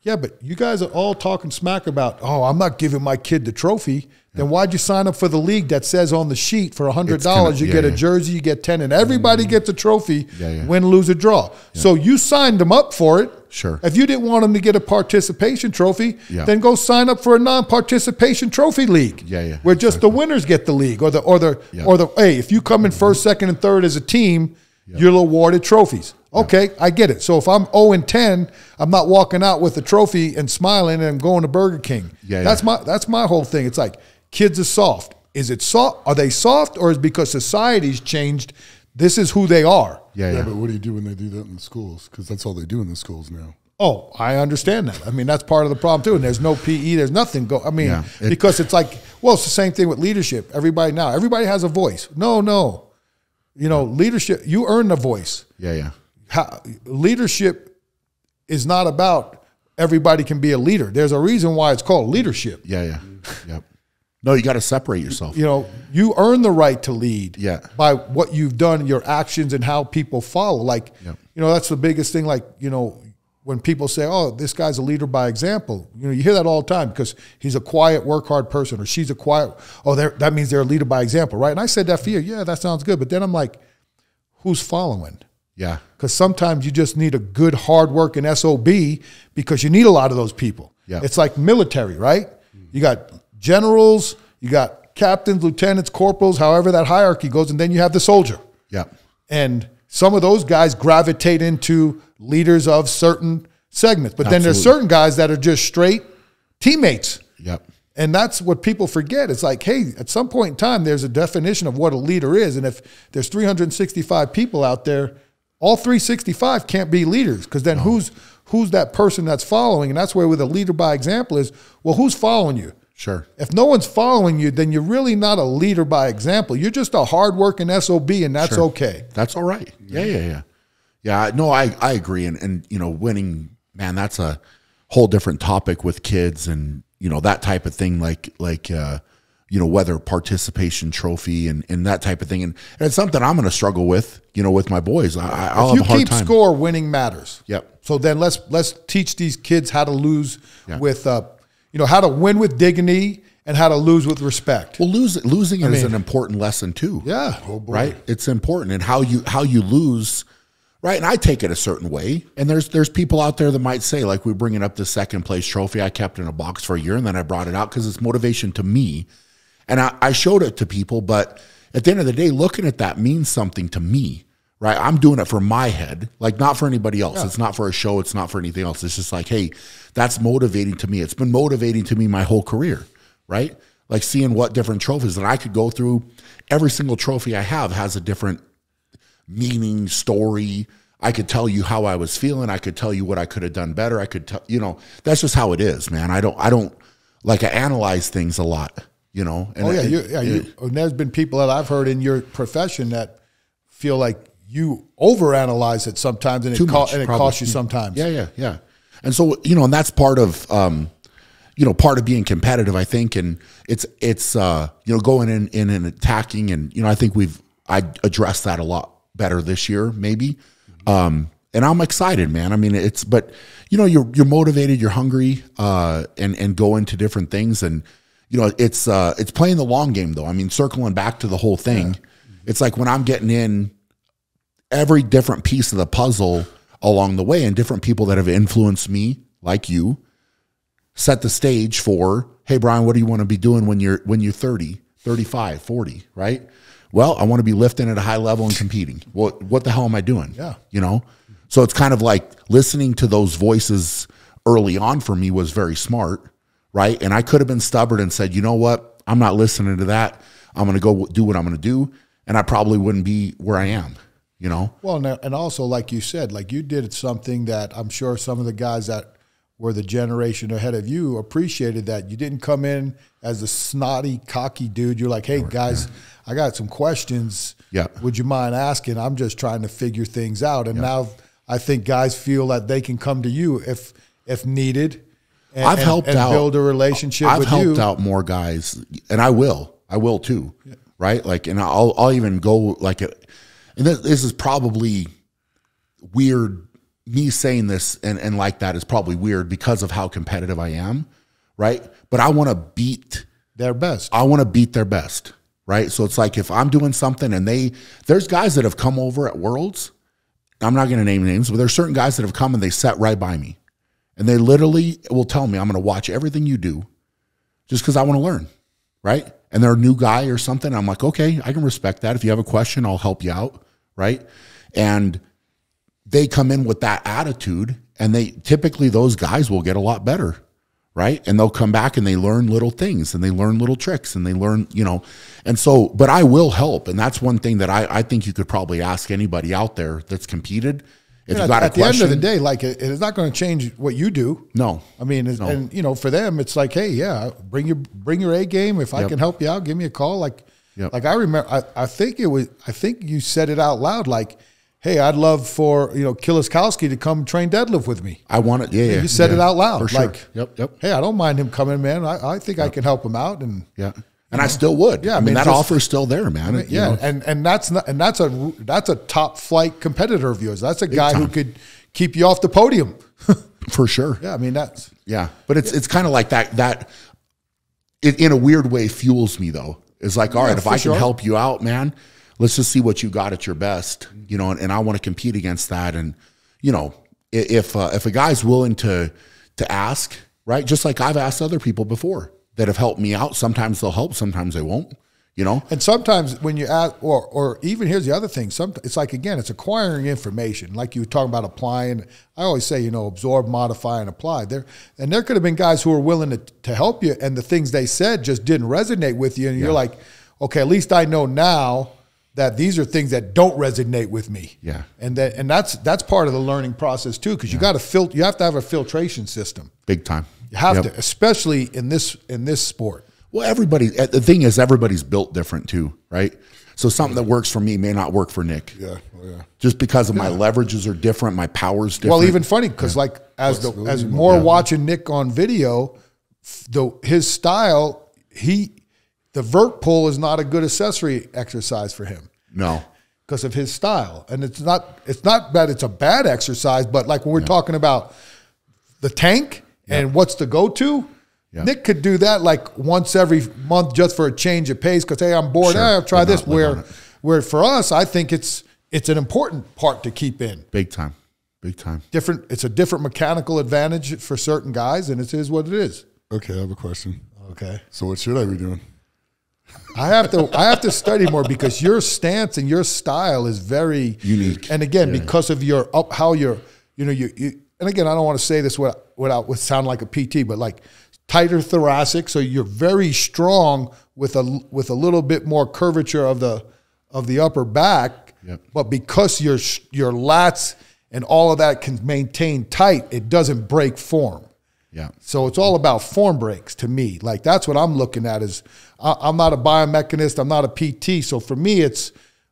But you guys are all talking smack about, oh, I'm not giving my kid the trophy. Then why'd you sign up for the league that says on the sheet for $100 you get a jersey, you get 10, and everybody gets a trophy, win, lose, or draw. So you signed them up for it. If you didn't want them to get a participation trophy, then go sign up for a non-participation trophy league. Where just the winners get the league, or the hey, if you come in first, second, and third as a team, you're awarded trophies. Okay, I get it. So if I'm 0-10, I'm not walking out with a trophy and smiling and going to Burger King. That's my whole thing. It's like kids are soft. Is it soft? Are they soft, or is it because society's changed? This is who they are. But what do you do when they do that in the schools? Because that's all they do in the schools now. Oh, I understand that. I mean, that's part of the problem too. And there's no PE. There's nothing. Because it's like, well, it's the same thing with leadership. Everybody has a voice. No. You know, leadership. You earn the voice. Leadership is not about everybody can be a leader. There's a reason why it's called leadership. No, you got to separate yourself. You know, you earn the right to lead by what you've done, your actions, and how people follow. Like, you know, that's the biggest thing. Like, you know, when people say, oh, this guy's a leader by example, you know, you hear that all the time because he's a quiet, work hard person, or she's a quiet, that means they're a leader by example, right? And I said that for you. Yeah, that sounds good. But then I'm like, who's following? Because sometimes you just need a good, hard-working SOB because you need a lot of those people. It's like military, right? You got generals, you got captains, lieutenants, corporals, however that hierarchy goes, and then you have the soldier. And some of those guys gravitate into leaders of certain segments. But then there's certain guys that are just straight teammates. And that's what people forget. It's like, hey, at some point in time, there's a definition of what a leader is. And if there's 365 people out there, all 365 can't be leaders because then who's that person that's following? And that's where with a leader by example is, well, who's following you? If no one's following you, then you're really not a leader by example. You're just a hardworking SOB, and that's okay. That's all right. Yeah. No, I agree. And you know, winning, man, that's a whole different topic with kids and, you know, that type of thing, like you know, whether participation trophy and that type of thing. And it's something I'm going to struggle with, you know, with my boys. I'll have a hard time. If you keep score, winning matters. So then let's teach these kids how to lose with, you know, how to win with dignity and how to lose with respect. Well, losing is an important lesson too. Right? It's important. And how you lose, right? And I take it a certain way. And there's people out there that might say, like, we're bringing up the second place trophy I kept in a box for a year and then I brought it out because it's motivation to me. And I showed it to people, but at the end of the day, looking at that means something to me, right? I'm doing it for my head, like not for anybody else. It's not for a show. It's not for anything else. It's just like, hey, that's motivating to me. It's been motivating to me my whole career, right? Like seeing what different trophies that I could go through. Every single trophy I have has a different meaning, story. I could tell you how I was feeling. I could tell you what I could have done better. I could tell, you know, that's just how it is, man. I don't like, I analyze things a lot. You know, and and there's been people that I've heard in your profession that feel like you overanalyze it sometimes, and it costs you sometimes. Yeah. And so, you know, and that's part of, you know, part of being competitive, I think, and it's you know, going in and attacking, and you know, I think I addressed that a lot better this year, maybe, and I'm excited, man. I mean, but you know, you're motivated, you're hungry, and go into different things and. You know, it's playing the long game, though. I mean, circling back to the whole thing, it's like when I'm getting in every different piece of the puzzle along the way and different people that have influenced me, like you, set the stage for, hey, Brian, what do you want to be doing when you're 30, 35, 40, right? Well, I want to be lifting at a high level and competing. Well, what the hell am I doing? You know? So it's kind of like listening to those voices early on for me was very smart, right? And I could have been stubborn and said, you know what? I'm not listening to that. I'm going to go do what I'm going to do. And I probably wouldn't be where I am, you know? Well, and also, like you said, like you did something that I'm sure some of the guys that were the generation ahead of you appreciated, that you didn't come in as a snotty, cocky dude. You're like, hey, guys, I got some questions. Yeah. Would you mind asking? I'm just trying to figure things out. And now I think guys feel that they can come to you if needed. And, I've helped out, build a relationship with you. I've helped out more guys, and I will too, right? Like, and I'll even go like it. And this is probably weird. Me saying this and like that is probably weird because of how competitive I am, right? But I want to beat their best. I want to beat their best, right? So it's like if I'm doing something and there's guys that have come over at Worlds. I'm not going to name names, but there's certain guys that have come and they sat right by me. And they literally will tell me, I'm going to watch everything you do just because I want to learn, right? And they're a new guy or something. I'm like, okay, I can respect that. If you have a question, I'll help you out, right? And they come in with that attitude, and typically those guys will get a lot better, right? And they'll come back and they learn little things and they learn little tricks and they learn, you know. And so, but I will help. And that's one thing that I think you could probably ask anybody out there that's competed. If you got a question, at the end of the day, like it is not going to change what you do. No, I mean, and you know, for them, it's like, hey, yeah, bring your A game. If I can help you out, give me a call. Like I remember, I think you said it out loud, like, hey, I'd love for Kiliskowski to come train deadlift with me. I want it. Yeah, you said it out loud, for sure. Like, hey, I don't mind him coming, man. I think I can help him out, and and I still would. Yeah, I mean that offer's still there, man. And that's a top flight competitor of yours. That's a guy who could keep you off the podium. For sure. Yeah, I mean that's but it's kind of like that it in a weird way fuels me though. It's like, all right, if I can help you out, man, let's just see what you got at your best, and I want to compete against that. And if a guy's willing to ask, right, just like I've asked other people before that have helped me out, sometimes they'll help, sometimes they won't. And sometimes when you ask, or even here's the other thing, it's like, again, it's acquiring information. Like you were talking about applying. I always say, absorb, modify, and apply. There could have been guys who were willing to help you, and the things they said just didn't resonate with you. And you're like, okay, at least I know now that these are things that don't resonate with me. Yeah. And that's part of the learning process too, because you have to have a filtration system. Big time. You have to, especially in this sport. Well, the thing is, everybody's built different too, right? So something that works for me may not work for Nick. Yeah. Just because of my leverages are different, my power's different. Well, even funny, because as more watching Nick on video, his style, the vert pull is not a good accessory exercise for him. No. Because of his style. And it's not that it's a bad exercise, but like when we're talking about the tank and what's the go-to, Nick could do that like once every month just for a change of pace because, hey, I'm bored. Sure. I'll try this. Where for us, I think it's an important part to keep in. Big time. It's a different mechanical advantage for certain guys, and it is what it is. Okay, I have a question. Okay. So what should I be doing? I have to study more because your stance and your style is very unique. And again, because of you and again, I don't want to say this without sound like a PT, but like tighter thoracic, so you're very strong with a little bit more curvature of the upper back. Yep. But because your lats and all of that can maintain tight, it doesn't break form. Yeah. So it's all about form breaks to me. Like that's what I'm looking at. Is I'm not a biomechanist, I'm not a PT. So for me, it's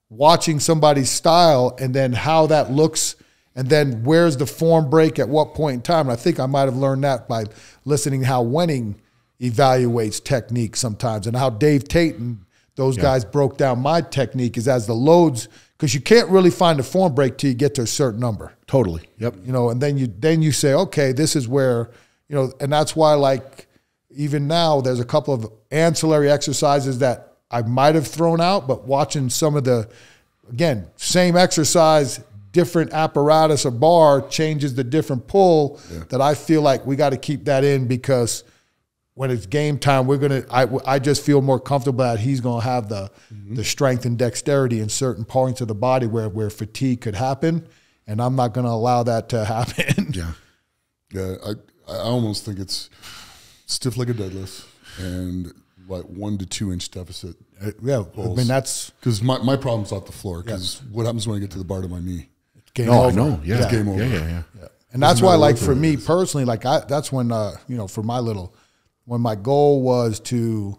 watching somebody's style and then how that looks. And then where's the form break at what point in time? And I think I might have learned that by listening to how Wenning evaluates technique sometimes and how Dave Tate and those guys broke down my technique is as the loads, because you can't really find a form break till you get to a certain number. Totally. Yep. And then you say, okay, this is where, and that's why like even now there's a couple of ancillary exercises that I might have thrown out, but watching some of again, same exercise, different apparatus or bar changes the different pull that I feel like we got to keep that in because when it's game time, I just feel more comfortable that he's going to have the strength and dexterity in certain points of the body where fatigue could happen. and I'm not going to allow that to happen. Yeah. Yeah, I almost think it's stiff leg a deadlift and like 1 to 2 inch deficit. Yeah, I mean, that's because my problem's not the floor. Because what happens when I get to the bar to my knee? game No, over. no, yeah, It's game over. Yeah. And that's why, matter like what for it me is. personally, like that's when, for my when my goal was to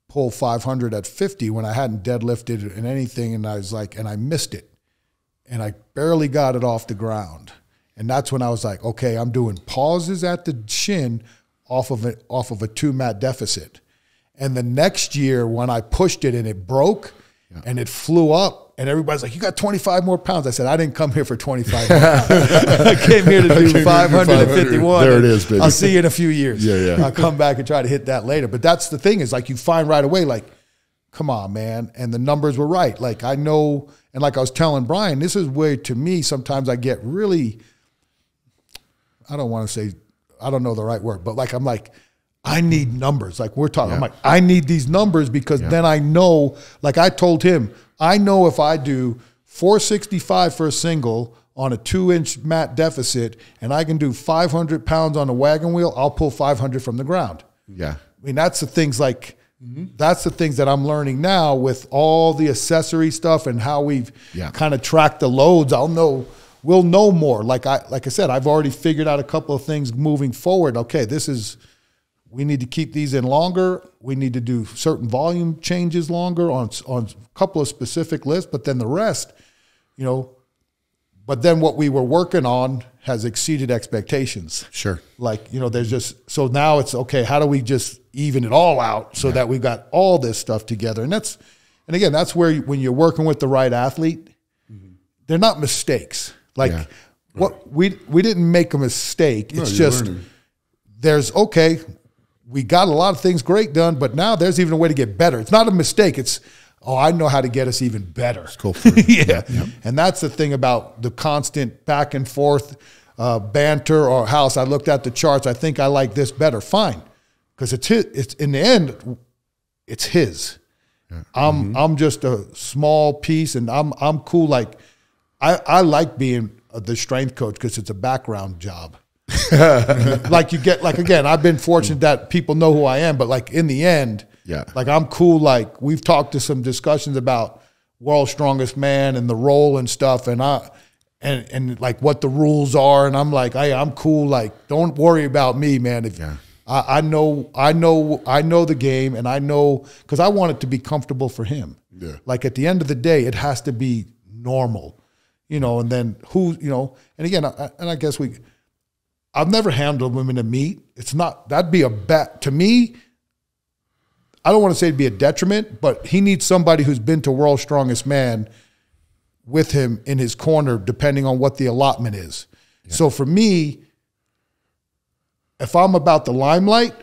pull 500 at 50 when I hadn't deadlifted in anything, and I was like, and I missed it, and I barely got it off the ground, and that's when I was like, okay, I'm doing pauses at the shin off of a 2 mat deficit, and the next year when I pushed it and it broke, and it flew up. And everybody's like, you got 25 more pounds. I said, I didn't come here for 25 more pounds. I came here to do 551. There it is, baby. I'll see you in a few years. Yeah. I'll come back and try to hit that later. But that's the thing is, like, you find right away, like, come on, man. And the numbers were right. Like, I know, and like I was telling Brian, this is where, to me, sometimes I get really, I don't want to say, I don't know the right word, but like, I'm like, I need numbers. Like we're talking, I'm like, I need these numbers because then I know, like I told him, I know if I do 465 for a single on a 2-inch mat deficit and I can do 500 pounds on a wagon wheel, I'll pull 500 from the ground. Yeah. I mean, that's the things like, that's the things that I'm learning now with all the accessory stuff and how we've kind of tracked the loads. We'll know more. Like I said, I've already figured out a couple of things moving forward. Okay, we need to keep these in longer. We need to do certain volume changes longer on a couple of specific lists, but then the rest, but then what we were working on has exceeded expectations. Sure. Like, there's just, so now it's okay, how do we just even it all out so that we got all this stuff together? And again, that's where when you're working with the right athlete, they're not mistakes. Like what we didn't make a mistake. It's just, we got a lot of things great done, but now there's even a way to get better. It's not a mistake. It's, I know how to get us even better. Let's go for it. Yep. And that's the thing about the constant back and forth banter or house. I looked at the charts. I think I like this better. Fine. Because it's in the end, it's his. Yeah. I'm just a small piece and I'm cool. Like I like being the strength coach because it's a background job. Again, I've been fortunate that people know who I am, but like in the end, like I'm cool. Like we've talked to some discussions about World's Strongest Man and the role and stuff, and like what the rules are, and I'm like, hey, I'm cool. Like, don't worry about me, man. I know the game, and I know because I want it to be comfortable for him. Yeah. Like at the end of the day, it has to be normal, And then and again, I guess I've never handled women in meat. It's not, that'd be a bet. To me, I don't want to say it'd be a detriment, but he needs somebody who's been to World's Strongest Man with him in his corner, depending on what the allotment is. Yeah. So for me, if I'm about the limelight,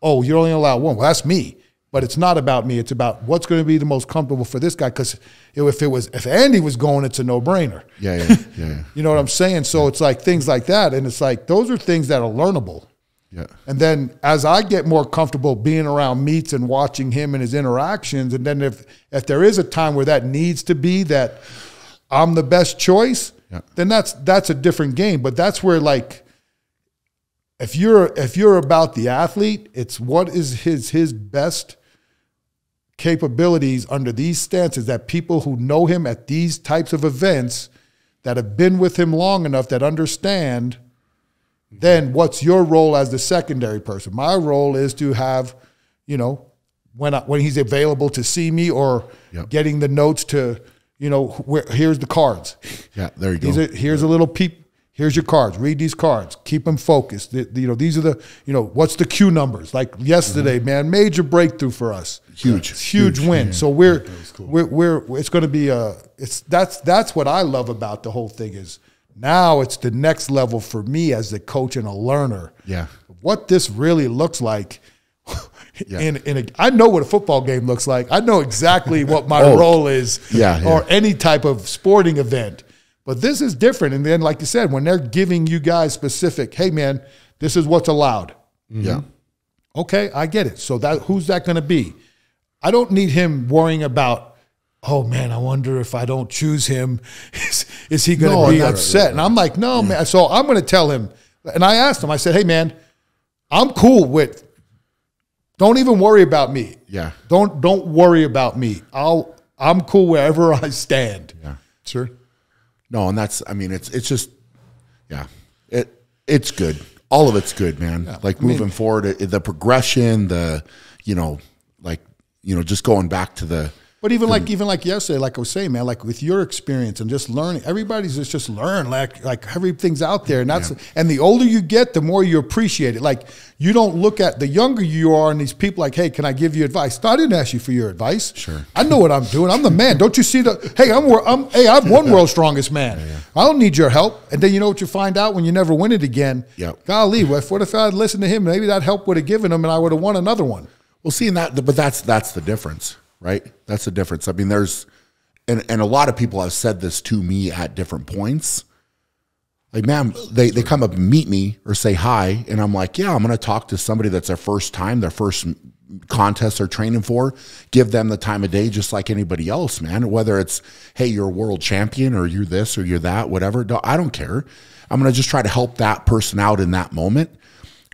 you're only allowed one. Well, that's me. But it's not about me. It's about what's going to be the most comfortable for this guy. Because if Andy was going, it's a no-brainer. Yeah. You know what I'm saying? So it's like things like that. And it's like those are things that are learnable. Yeah. And then as I get more comfortable being around meets and watching him and his interactions, and then if there is a time where that needs to be that I'm the best choice, then that's a different game. But that's where like if you're about the athlete, it's what is his best capabilities under these stances that people who know him at these types of events that have been with him long enough that understand, then what's your role as the secondary person? My role is to have, when he's available to see me or getting the notes to, here's the cards. Yeah, there you go. Here's a little peep. Here's your cards. Read these cards. Keep them focused. These are the, what's the cue numbers? Like yesterday, man, major breakthrough for us. Huge win. Yeah. So it's going to be that's what I love about the whole thing is now it's the next level for me as the coach and a learner. Yeah. What this really looks like. I know what a football game looks like. I know exactly what my role is or any type of sporting event. But this is different. And then, like you said, when they're giving you guys specific, hey, man, this is what's allowed. Yeah. Okay, I get it. So who's that going to be? I don't need him worrying about oh man, I wonder if I don't choose him, is he going to be upset? And I'm like, no, man. So I'm going to tell him. And I asked him, I said, hey man, I'm cool with, don't even worry about me. Yeah. Don't worry about me. I'm cool wherever I stand. Yeah. Sure. No, and that's, I mean, it's just, yeah, it's good. All of it's good, man. Yeah. Like moving forward, the progression, just going back to the. But even like yesterday, like I was saying, man, like with your experience and just learning, everybody's just learn like everything's out there, and that's and the older you get, the more you appreciate it. Like you don't look at the younger you are, and these people like, hey, can I give you advice? No, I didn't ask you for your advice. Sure, I know what I'm doing. I'm the man. Don't you see the? Hey, I'm one world's strongest man. Yeah. I don't need your help. And then you know what you find out when you never win it again. Yep. Golly, what if I had listened to him? Maybe that help would have given him, and I would have won another one. Well, seeing that, but that's the difference. Right? That's the difference. I mean, and a lot of people have said this to me at different points. Like, man, they come up and meet me or say hi, and I'm like, yeah, I'm going to talk to somebody that's their first time, their first contest they're training for, give them the time of day just like anybody else, man. Whether it's, hey, you're a world champion or you're this or you're that, whatever, I don't care. I'm going to just try to help that person out in that moment.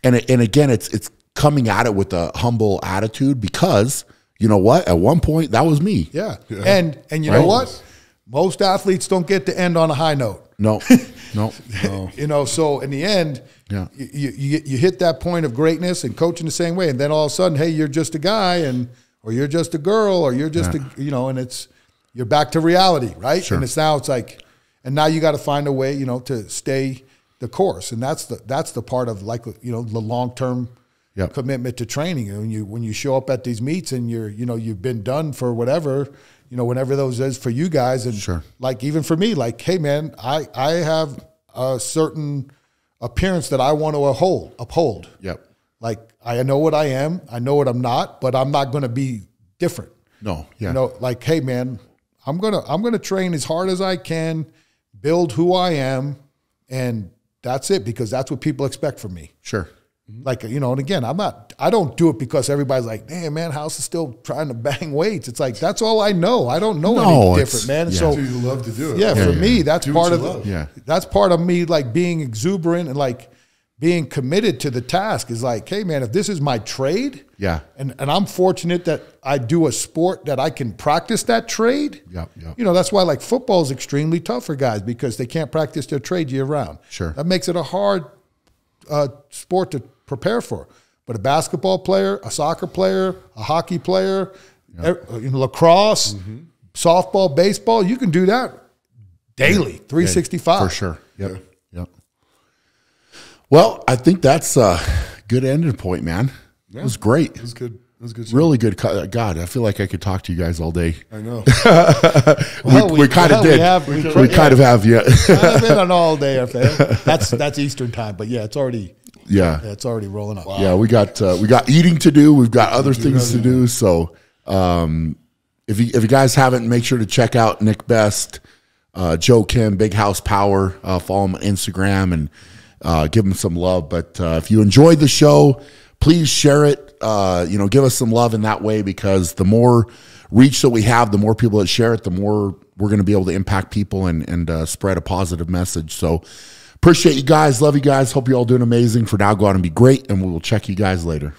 And again, it's coming at it with a humble attitude because – you know what? At one point, that was me. Yeah. And you know what? Most athletes don't get to end on a high note. No. So in the end, you hit that point of greatness and coaching the same way. And then all of a sudden, hey, you're just a guy or you're just a girl or you're just and you're back to reality, right? Sure. And it's like, and now you got to find a way, to stay the course. And that's the part of like, the long-term commitment to training. And when you show up at these meets and you've been done for whatever, whenever those is for you guys. And sure. Like even for me, like, hey man, I have a certain appearance that I want to uphold. Yep. Like I know what I am, I know what I'm not, but I'm not going to be different. No. Yeah. Like, hey man, I'm gonna train as hard as I can, build who I am, and that's it, because that's what people expect from me. Sure. Like, and again, I don't do it because everybody's like, damn, man, House is still trying to bang weights. It's like, that's all I know. I don't know anything different, man. Yeah. So you love to do it. Yeah, for me, that's do part of that's part of me, like being exuberant and like being committed to the task is like, hey man, if this is my trade, and I'm fortunate that I do a sport that I can practice that trade. Yep. That's why like football is extremely tough for guys because they can't practice their trade year round. Sure. That makes it a hard sport to prepare for. But a basketball player, a soccer player, a hockey player, lacrosse, softball, baseball, you can do that daily, 365. For sure. Yep. Well, I think that's a good ending point, man. Yeah. It was great. It was good. It was good. Really good. God, I feel like I could talk to you guys all day. I know. we kind of did. We kind of have, I've been an all day affair. That's Eastern time, but it's already. Yeah, it's already rolling up. Wow. Yeah, we got eating to do. We've got other things to do. So, if you guys haven't, make sure to check out Nick Best, Joe Kenn, Big House Power. Follow him on Instagram and give him some love. But if you enjoyed the show, please share it. Give us some love in that way, because the more reach that we have, the more people that share it, the more we're going to be able to impact people and spread a positive message. So. Appreciate you guys. Love you guys. Hope you all doing amazing. For now, go out and be great, and we will check you guys later.